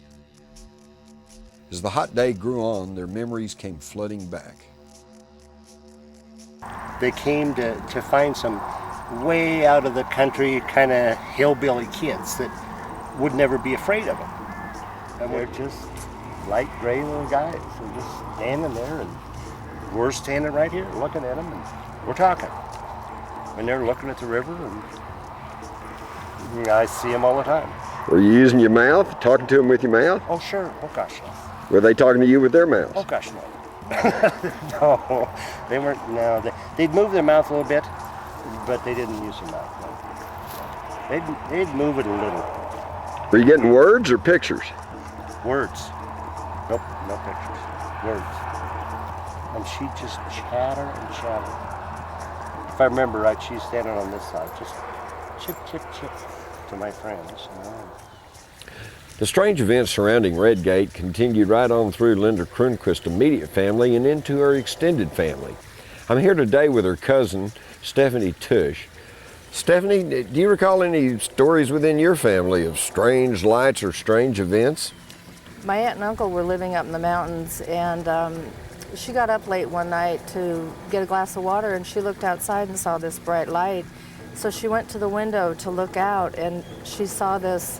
As the hot day grew on, their memories came flooding back. They came to find some way out of the country kind of hillbilly kids that would never be afraid of them. And they're just light gray little guys and just standing there, and we're standing right here looking at them, and we're talking. And they're looking at the river, and I see them all the time. Were you using your mouth, talking to them with your mouth? Oh, sure. Oh, gosh, yes. Were they talking to you with their mouths? Oh, gosh, no. No, they weren't. No, they'd move their mouth a little bit, but they didn't use their mouth. No. They'd move it a little. Were you getting words or pictures? Words. Nope, no pictures. Words. And she'd just chatter and chatter. If I remember right, she's standing on this side, just chip, chip, chip to my friends. You know. The strange events surrounding Redgate continued right on through Linda Kronquist's immediate family and into her extended family. I'm here today with her cousin, Stephanie Tush. Stephanie, do you recall any stories within your family of strange lights or strange events? My aunt and uncle were living up in the mountains, and she got up late one night to get a glass of water, and she looked outside and saw this bright light. So she went to the window to look out, and she saw this,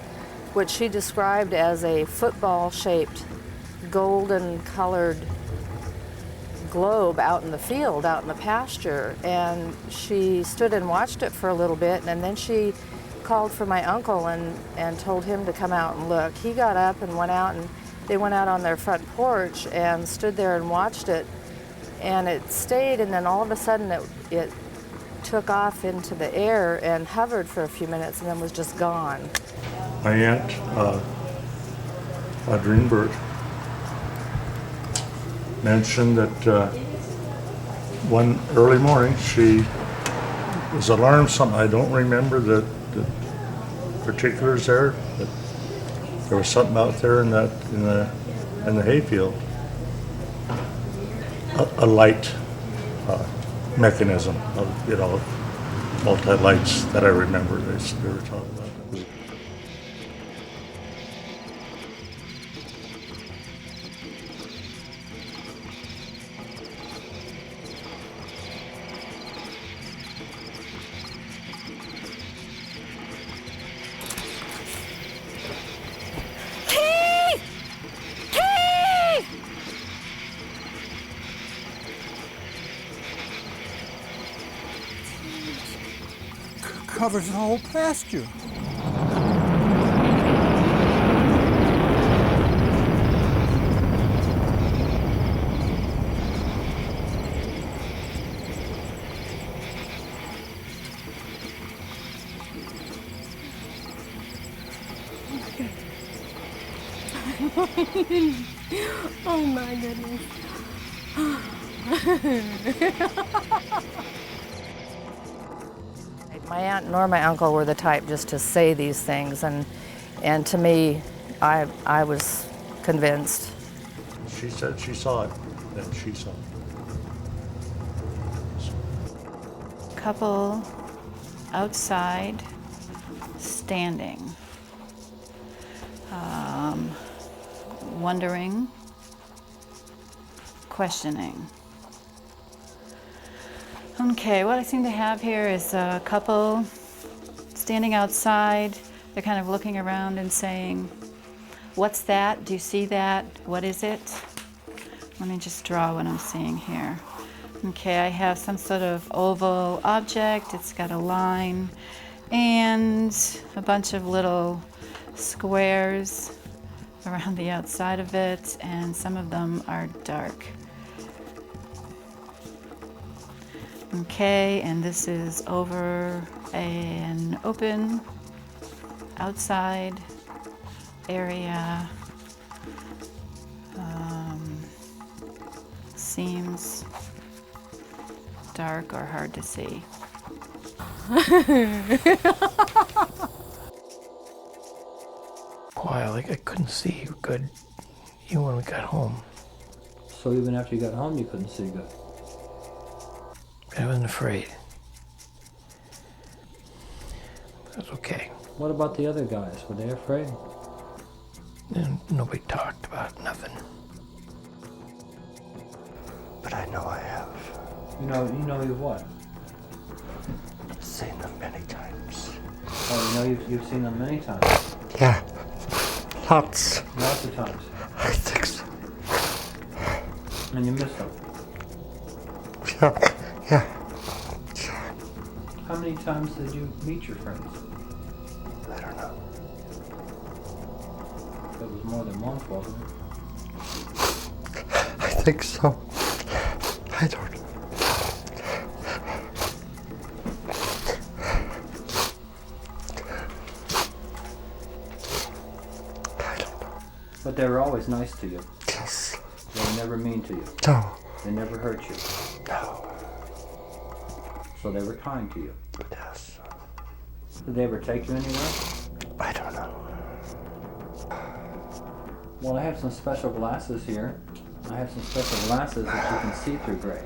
what she described as a football-shaped, golden-colored globe out in the field, out in the pasture. And she stood and watched it for a little bit, and then she called for my uncle and told him to come out and look. He got up and went out, and they went out on their front porch and stood there and watched it. And it stayed, and then all of a sudden it took off into the air and hovered for a few minutes and then was just gone. My aunt, Audrine Burt, mentioned that one early morning she was alarmed something. I don't remember the particulars there, but there was something out there in the hayfield. A light mechanism of, multi-lights that I remember they were talking about. Covers the whole pasture. Oh my goodness. My aunt nor my uncle were the type just to say these things, and to me, I was convinced. She said she saw it, and she saw it. Couple outside, standing, wondering, questioning. Okay, what I seem to have here is a couple standing outside. They're kind of looking around and saying, "What's that? Do you see that? What is it?" Let me just draw what I'm seeing here. Okay, I have some sort of oval object. It's got a line and a bunch of little squares around the outside of it, and some of them are dark. Okay, and this is over an open outside area. Seems dark or hard to see. While I couldn't see good even when we got home. So even after you got home, you couldn't see good? I wasn't afraid. It was okay. What about the other guys? Were they afraid? And nobody talked about nothing. But I know I have. You know you've what? Seen them many times. Oh, you know you've seen them many times? Yeah. Lots. Lots of times? I think so. And you miss them? Yeah. How many times did you meet your friends? I don't know. It was more than once, wasn't it? I think so. I don't know. But they were always nice to you? Yes. They were never mean to you? No. They never hurt you? No. So they were kind to you? Yes. Did they ever take you anywhere? I don't know. Well, I have some special glasses here. I have some special glasses that you can see through gray.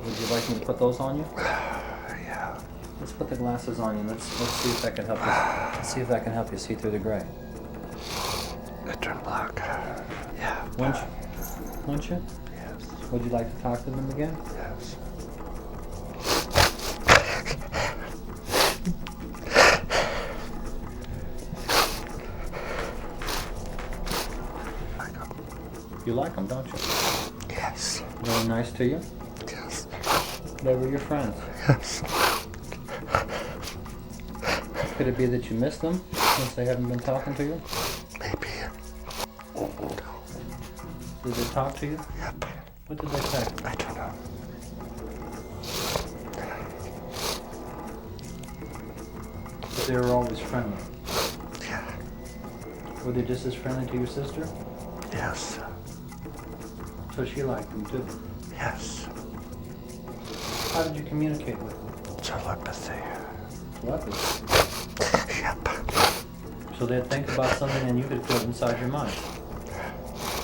Would you like me to put those on you? Yeah. Let's put the glasses on you. Let's see if that can help you. Let's see if that can help you see through the gray. It turned black. Yeah. Won't you? Yes. Would you like to talk to them again? Yes. You like them, don't you? Yes. They were nice to you? Yes. They were your friends? Yes. Could it be that you missed them since they haven't been talking to you? Maybe. Did they talk to you? Yep. What did they say? I don't know. But they were always friendly? Yeah. Were they just as friendly to your sister? Yes. So she liked them too? Yes. How did you communicate with them? Telepathy. Telepathy? Yep. So they'd think about something and you could feel it inside your mind?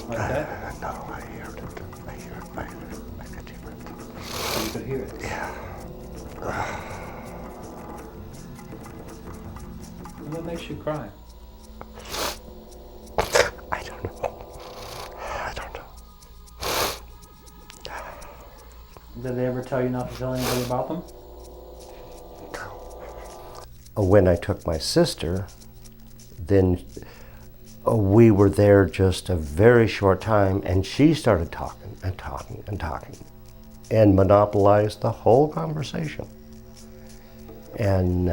Like that? No, I heard it. I could hear it. So you could hear it? Yeah. And what makes you cry? I don't know. Did they ever tell you not to tell anybody about them? When I took my sister, then we were there just a very short time, and she started talking and talking and talking and monopolized the whole conversation. And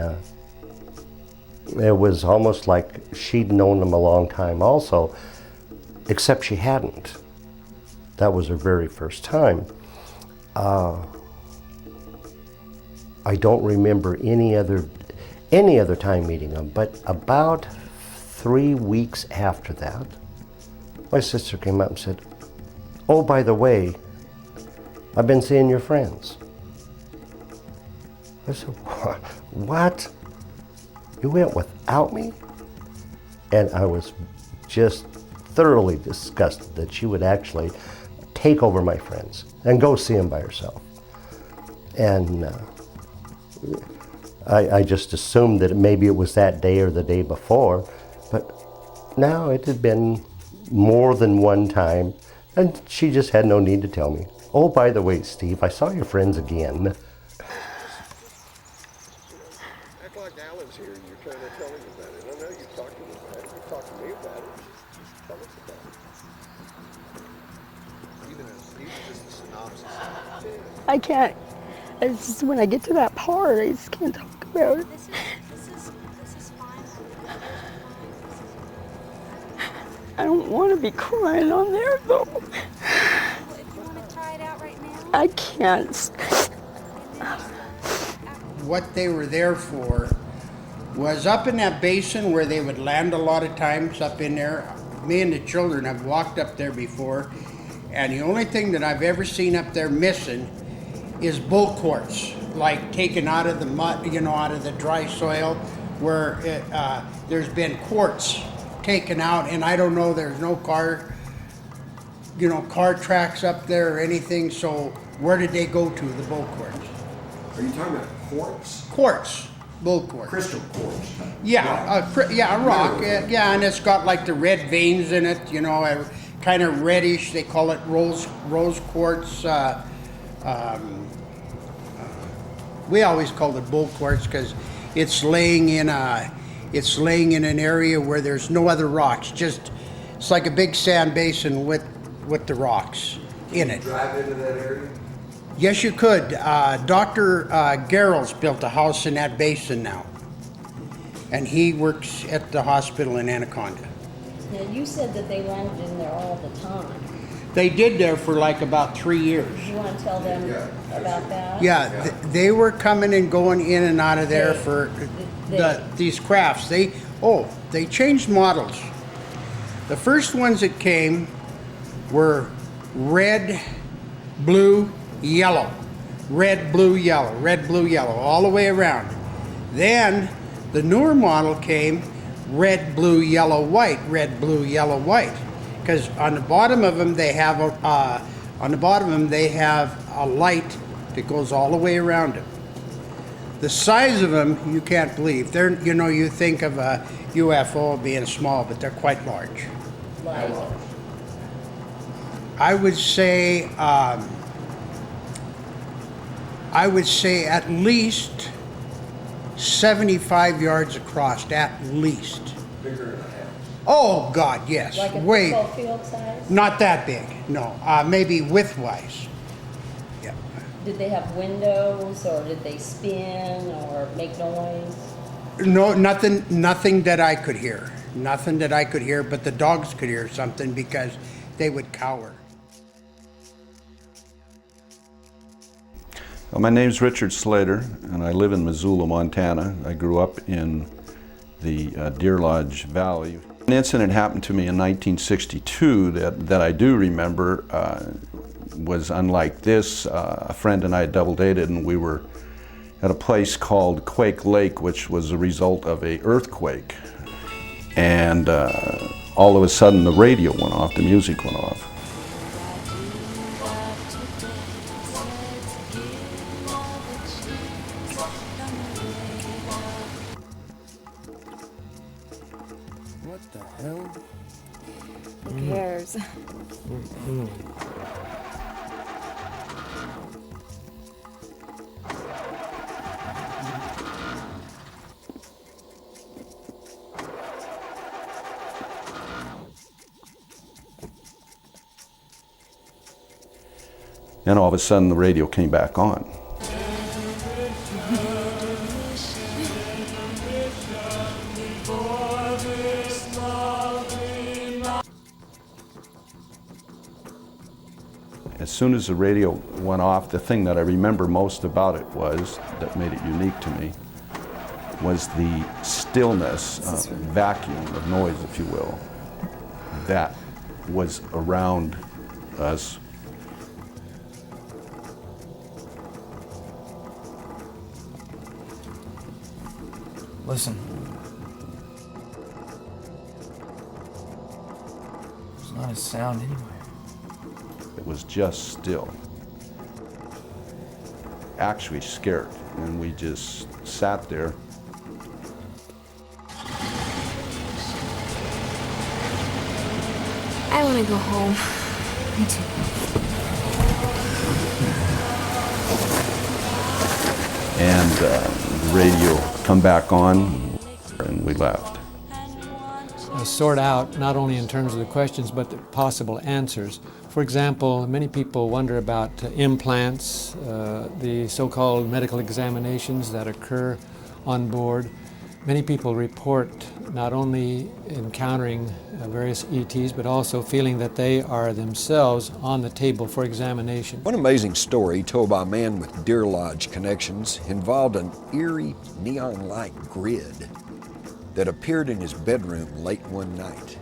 it was almost like she'd known them a long time also, except she hadn't. That was her very first time. I don't remember any other time meeting them, but about 3 weeks after that, my sister came up and said, "Oh, by the way, I've been seeing your friends." I said, "What? You went without me?" And I was just thoroughly disgusted that she would actually take over my friends and go see them by herself. And I just assumed that maybe it was that day or the day before, but now it had been more than one time, and she just had no need to tell me. "Oh, by the way, Steve, I saw your friends again." Act like Alan's here and you're trying to tell him about it. I know you talked to him about it. You talked to me about it. Just tell us about it. You I can't. It's just when I get to that part, I just can't talk about it. I don't want to be crying on there though. I can't. What they were there for was up in that basin where they would land a lot of times up in there. Me and the children have walked up there before, and the only thing that I've ever seen up there missing is bull quartz, like taken out of the mud, you know, out of the dry soil, where there's been quartz taken out, and I don't know, there's no car tracks up there or anything, so where did they go to, the bull quartz? Are you talking about quartz? Quartz, bull quartz. Crystal quartz. Yeah, a rock, yeah, and it's got like the red veins in it, you know, kind of reddish, they call it rose quartz. We always called it bull quartz because it's laying in an area where there's no other rocks. Just it's like a big sand basin with the rocks in it. Can you drive into that area? Yes, you could. Dr. Garrels built a house in that basin now, and he works at the hospital in Anaconda. Now, you said that they landed in there all the time. They did there for like about 3 years. You want to tell them about that? Yeah, they were coming and going in and out of there for these crafts. They changed models. The first ones that came were red, blue, yellow. Red, blue, yellow. Red, blue, yellow, all the way around. Then the newer model came red, blue, yellow, white. Red, blue, yellow, white. Because on the bottom of them they have a light that goes all the way around them. The size of them you can't believe. They're, you know, you think of a UFO being small, but they're quite large. Like, I would say at least 75 yards across, at least. Bigger than a house. Oh God, yes. like a Way. football field size? Not that big, no. Maybe width-wise. Yeah. Did they have windows, or did they spin, or make noise? No, nothing that I could hear. Nothing that I could hear, but the dogs could hear something because they would cower. Well, my name's Richard Slater, and I live in Missoula, Montana. I grew up in the Deer Lodge Valley. An incident happened to me in 1962 that I do remember was unlike this. A friend and I double dated, and we were at a place called Quake Lake, which was a result of an earthquake. And all of a sudden the radio went off, the music went off. What the hell? Who cares? And all of a sudden the radio came back on. As soon as the radio went off, the thing that I remember most about it was, that made it unique to me, was the stillness, vacuum of noise, if you will, that was around us. Listen. There's not a sound anywhere. It was just still. Actually scared, and we just sat there. I want to go home. Me too. And the radio come back on, and we left. Sort out, not only in terms of the questions, but the possible answers For example, many people wonder about implants, the so-called medical examinations that occur on board. Many people report not only encountering various ETs, but also feeling that they are themselves on the table for examination. One amazing story told by a man with Deer Lodge connections involved an eerie neon-like grid that appeared in his bedroom late one night.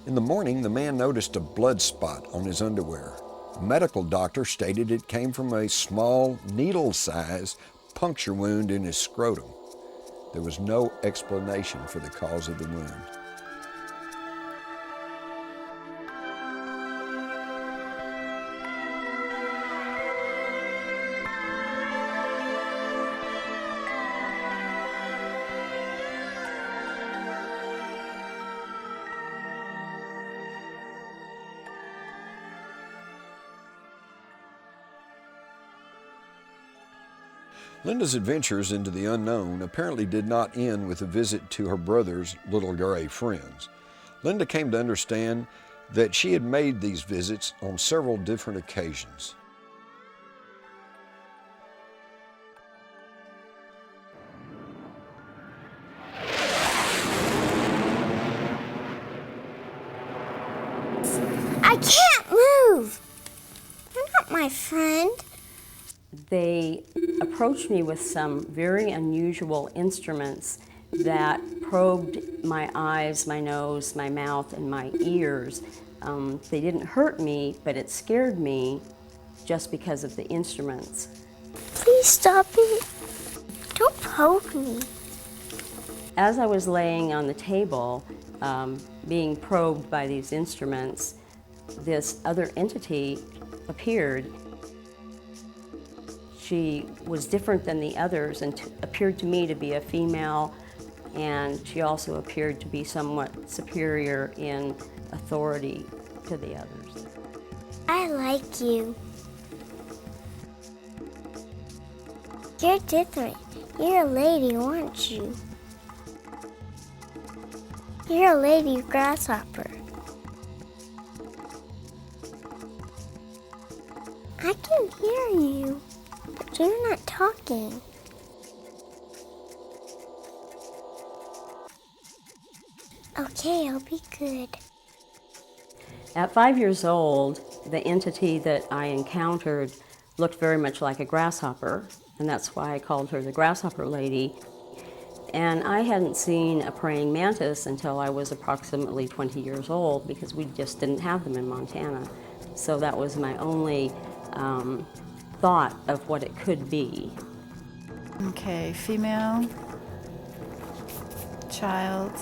In the morning, the man noticed a blood spot on his underwear. A medical doctor stated it came from a small, needle-sized puncture wound in his scrotum. There was no explanation for the cause of the wound. Linda's adventures into the unknown apparently did not end with a visit to her brother's little gray friends. Linda came to understand that she had made these visits on several different occasions. I can't move. You're not my friend. They approached me with some very unusual instruments that probed my eyes, my nose, my mouth, and my ears. They didn't hurt me, but it scared me just because of the instruments. Please stop it. Don't poke me. As I was laying on the table, being probed by these instruments, this other entity appeared. She was different than the others and appeared to me to be a female, and she also appeared to be somewhat superior in authority to the others. I like you. You're different. You're a lady, aren't you? You're a lady grasshopper. I can hear you. But you're not talking. Okay, I'll be good. At 5 years old, the entity that I encountered looked very much like a grasshopper, and that's why I called her the grasshopper lady. And I hadn't seen a praying mantis until I was approximately 20 years old because we just didn't have them in Montana. So that was my only thought of what it could be. Okay, female, child.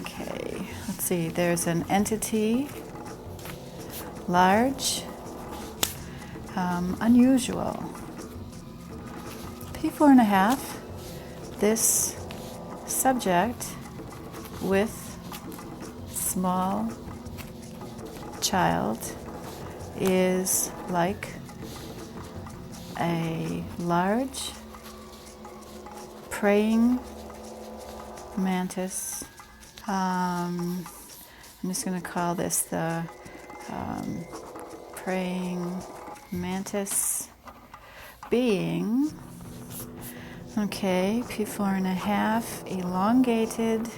Okay, let's see, there's an entity, large, unusual. P4.5, this subject with small child is like a large praying mantis. I'm just going to call this the praying mantis being. Okay, P4.5, elongated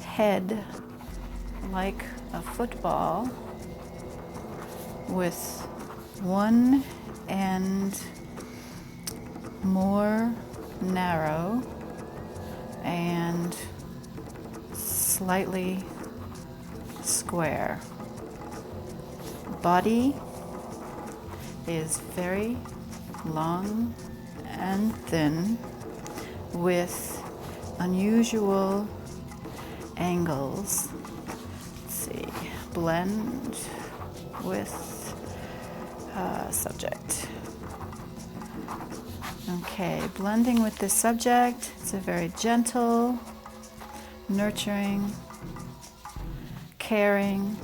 head like a football. with one end more narrow and slightly square. Body is very long and thin with unusual angles. Let's see, blend with subject. Okay, blending with the subject. It's a very gentle, nurturing, caring,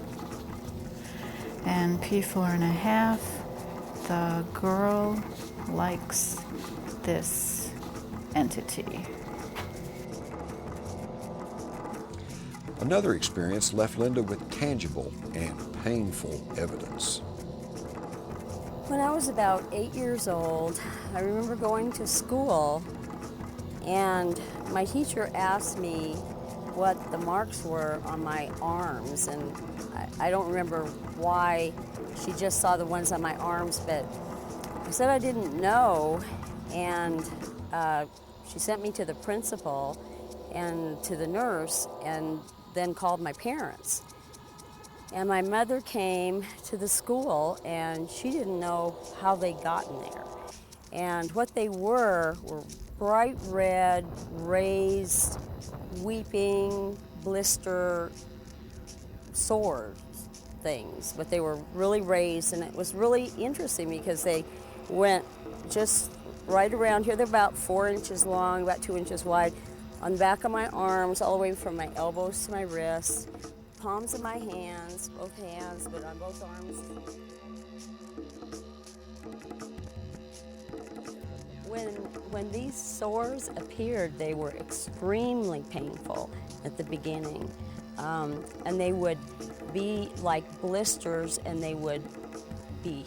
and P4.5. The girl likes this entity. Another experience left Linda with tangible and painful evidence. When I was about 8 years old, I remember going to school, and my teacher asked me what the marks were on my arms, and I don't remember why she just saw the ones on my arms, but I said I didn't know, and she sent me to the principal and to the nurse, and then called my parents. And my mother came to the school, and she didn't know how they'd gotten there. And what they were bright red, raised, weeping, blister, sore things. But they were really raised, and it was really interesting because they went just right around here. They're about 4 inches long, about 2 inches wide, on the back of my arms, all the way from my elbows to my wrists, palms of my hands, both hands, but on both arms. When these sores appeared, they were extremely painful at the beginning. And they would be like blisters, and they would be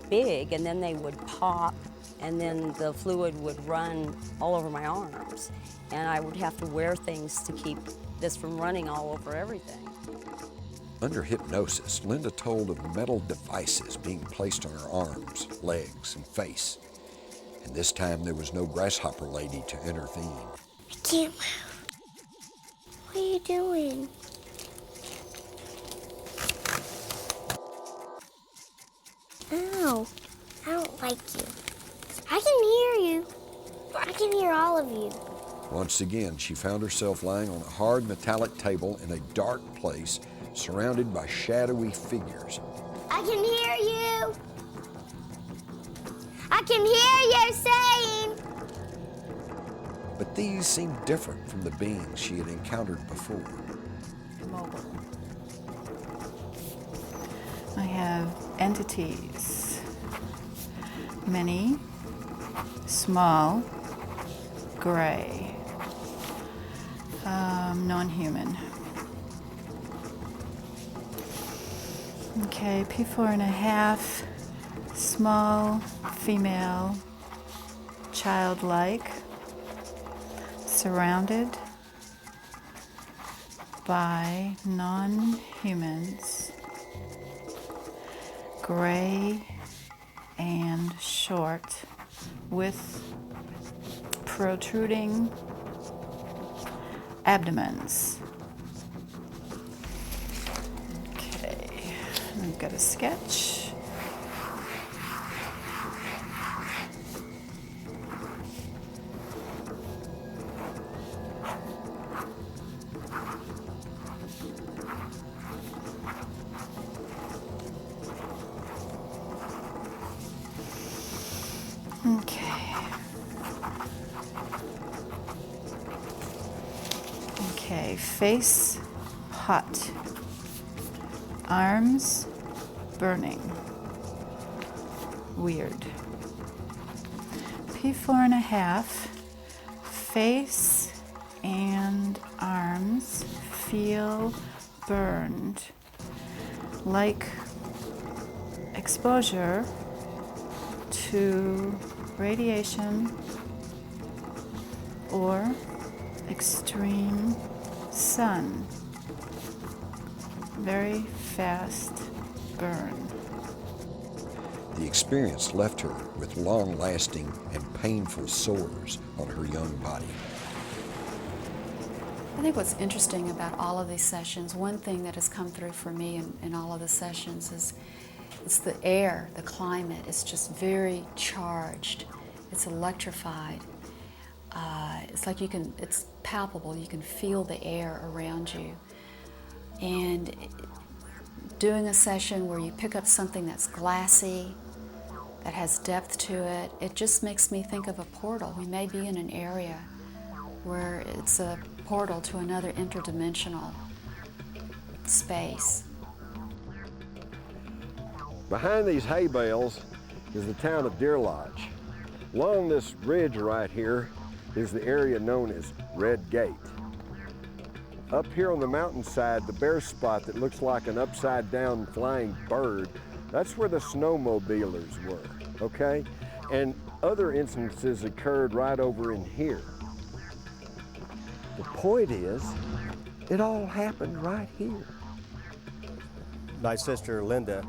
big, and then they would pop, and then the fluid would run all over my arms. And I would have to wear things to keep this from running all over everything. Under hypnosis, Linda told of metal devices being placed on her arms, legs, and face. And this time there was no grasshopper lady to intervene. I can't move. What are you doing? Ow, I don't like you. I can hear you. I can hear all of you. Once again, she found herself lying on a hard metallic table in a dark place, surrounded by shadowy figures. I can hear you. I can hear you saying. But these seemed different from the beings she had encountered before. Mobile. I have entities. Many, small, gray, non-human. Okay, P4.5, small, female, childlike, surrounded by non-humans, gray and short, with protruding abdomens. Okay, I've got a sketch. Okay, face hot, arms burning, weird. P4.5, face and arms feel burned, like exposure to radiation or extreme sun. Very fast burn. The experience left her with long-lasting and painful sores on her young body. I think what's interesting about all of these sessions, one thing that has come through for me in all of the sessions is it's the air, the climate. It's just very charged. It's electrified. It's like it's palpable. You can feel the air around you. And doing a session where you pick up something that's glassy, that has depth to it, it just makes me think of a portal. We may be in an area where it's a portal to another interdimensional space. Behind these hay bales is the town of Deer Lodge. Along this ridge right here is the area known as Redgate. Up here on the mountainside, the bare spot that looks like an upside down flying bird, that's where the snowmobilers were, okay? And other instances occurred right over in here. The point is, it all happened right here. My sister Linda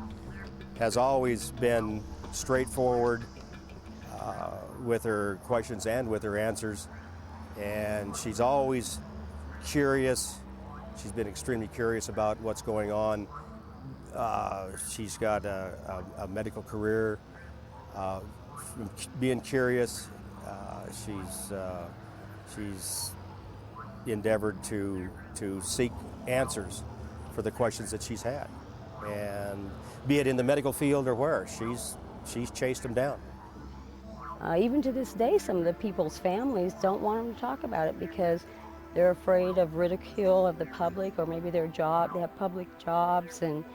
has always been straightforward with her questions and with her answers, and she's always curious. She's been extremely curious about what's going on. She's got a medical career. Being curious, she's endeavored to seek answers for the questions that she's had, and be it in the medical field or where, she's chased them down. Even to this day, some of the people's families don't want them to talk about it because they're afraid of ridicule of the public, or maybe they have public jobs, and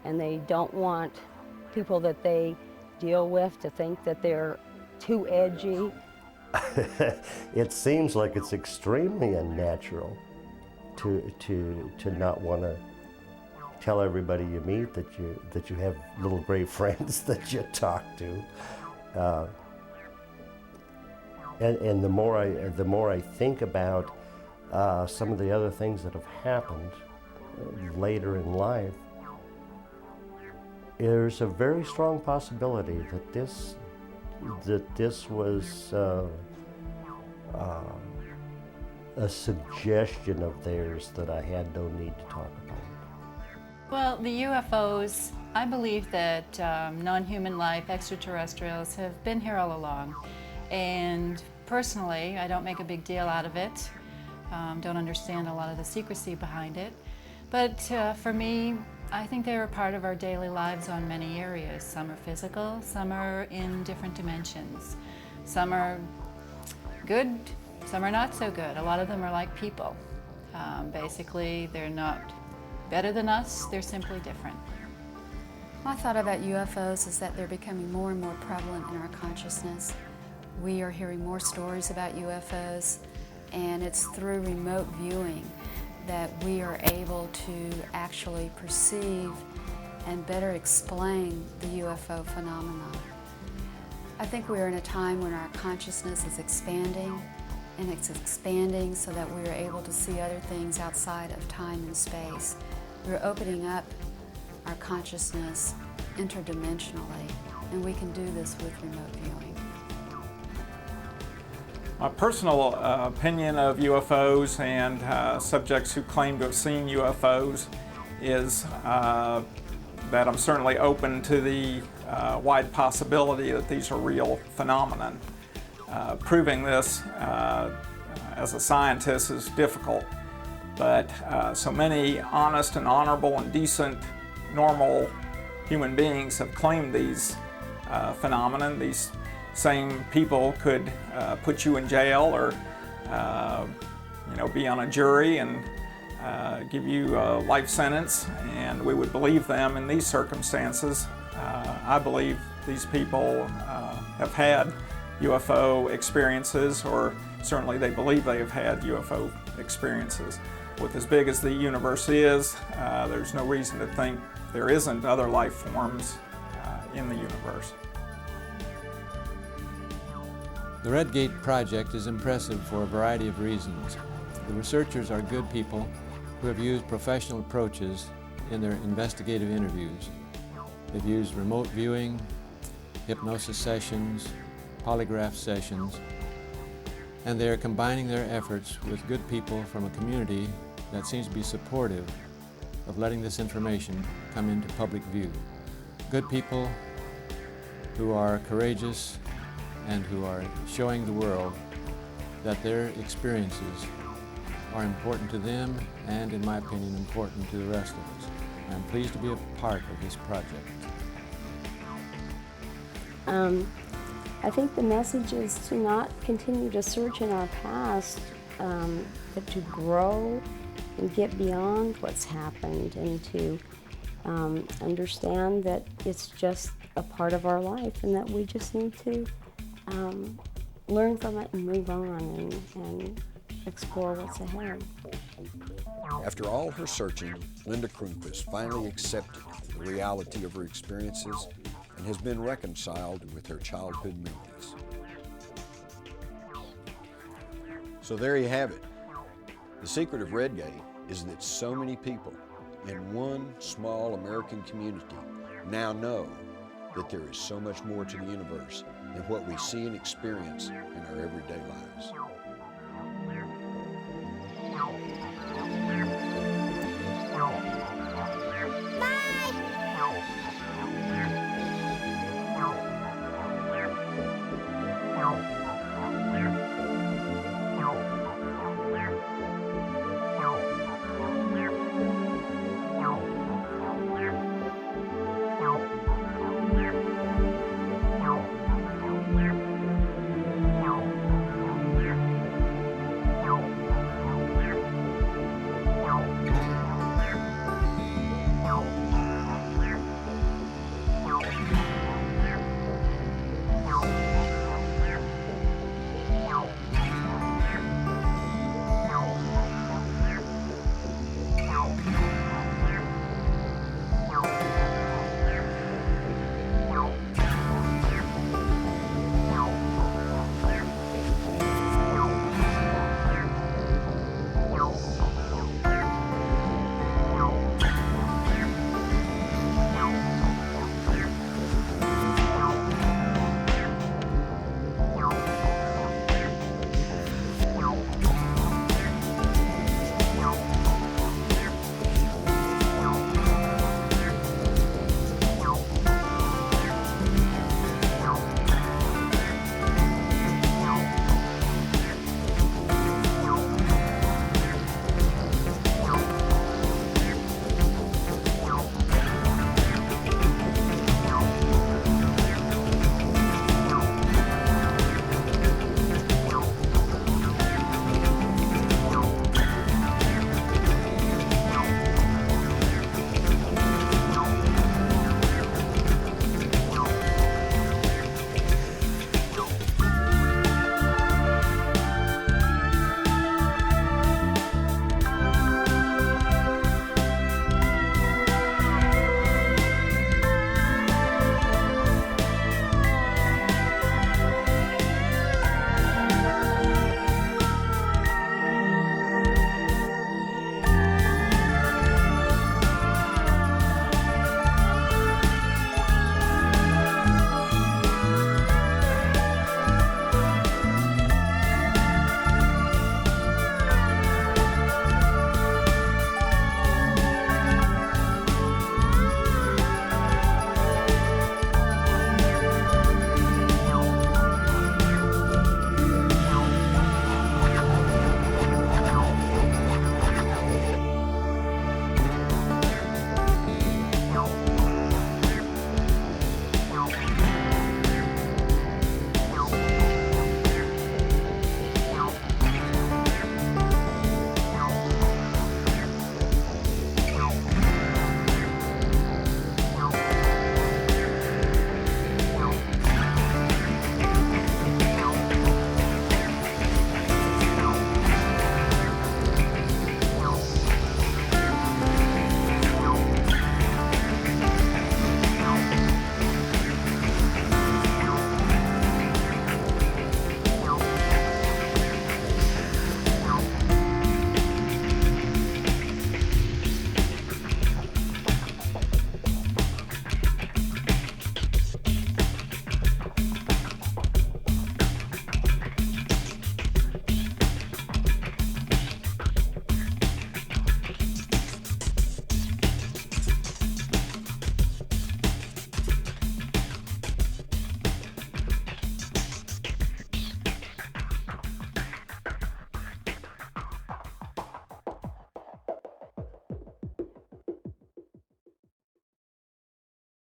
they don't want people that they deal with to think that they're too edgy. It seems like it's extremely unnatural to not want to tell everybody you meet that you have little gray friends that you talk to. And the more I think about some of the other things that have happened later in life, there's a very strong possibility that this was a suggestion of theirs that I had no need to talk about. Well, the UFOs, I believe that non-human life, extraterrestrials, have been here all along. And personally, I don't make a big deal out of it. Don't understand a lot of the secrecy behind it. But for me, I think they're a part of our daily lives on many areas. Some are physical, some are in different dimensions. Some are good, some are not so good. A lot of them are like people. Basically, they're not better than us, they're simply different. My thought about UFOs is that they're becoming more and more prevalent in our consciousness. We are hearing more stories about UFOs, and it's through remote viewing that we are able to actually perceive and better explain the UFO phenomenon. I think we're in a time when our consciousness is expanding, and it's expanding so that we are able to see other things outside of time and space. We're opening up our consciousness interdimensionally, and we can do this with remote viewing. My personal opinion of UFOs and subjects who claim to have seen UFOs is that I'm certainly open to the wide possibility that these are real phenomenon. Proving this as a scientist is difficult, but so many honest and honorable and decent, normal human beings have claimed these phenomenon. These same people could put you in jail or be on a jury and give you a life sentence, and we would believe them in these circumstances. I believe these people have had UFO experiences, or certainly they believe they have had UFO experiences. With as big as the universe is, there's no reason to think there isn't other life forms in the universe. The Redgate project is impressive for a variety of reasons. The researchers are good people who have used professional approaches in their investigative interviews. They've used remote viewing, hypnosis sessions, polygraph sessions, and they are combining their efforts with good people from a community that seems to be supportive of letting this information come into public view. Good people who are courageous and who are showing the world that their experiences are important to them and, in my opinion, important to the rest of us. I'm pleased to be a part of this project. I think the message is to not continue to search in our past, but to grow and get beyond what's happened, and to understand that it's just a part of our life and that we just need to learn from it and move on and explore what's ahead. After all her searching, Linda Kronquist finally accepted the reality of her experiences and has been reconciled with her childhood memories. So there you have it. The secret of Redgate is that so many people in one small American community now know that there is so much more to the universe than what we see and experience in our everyday lives.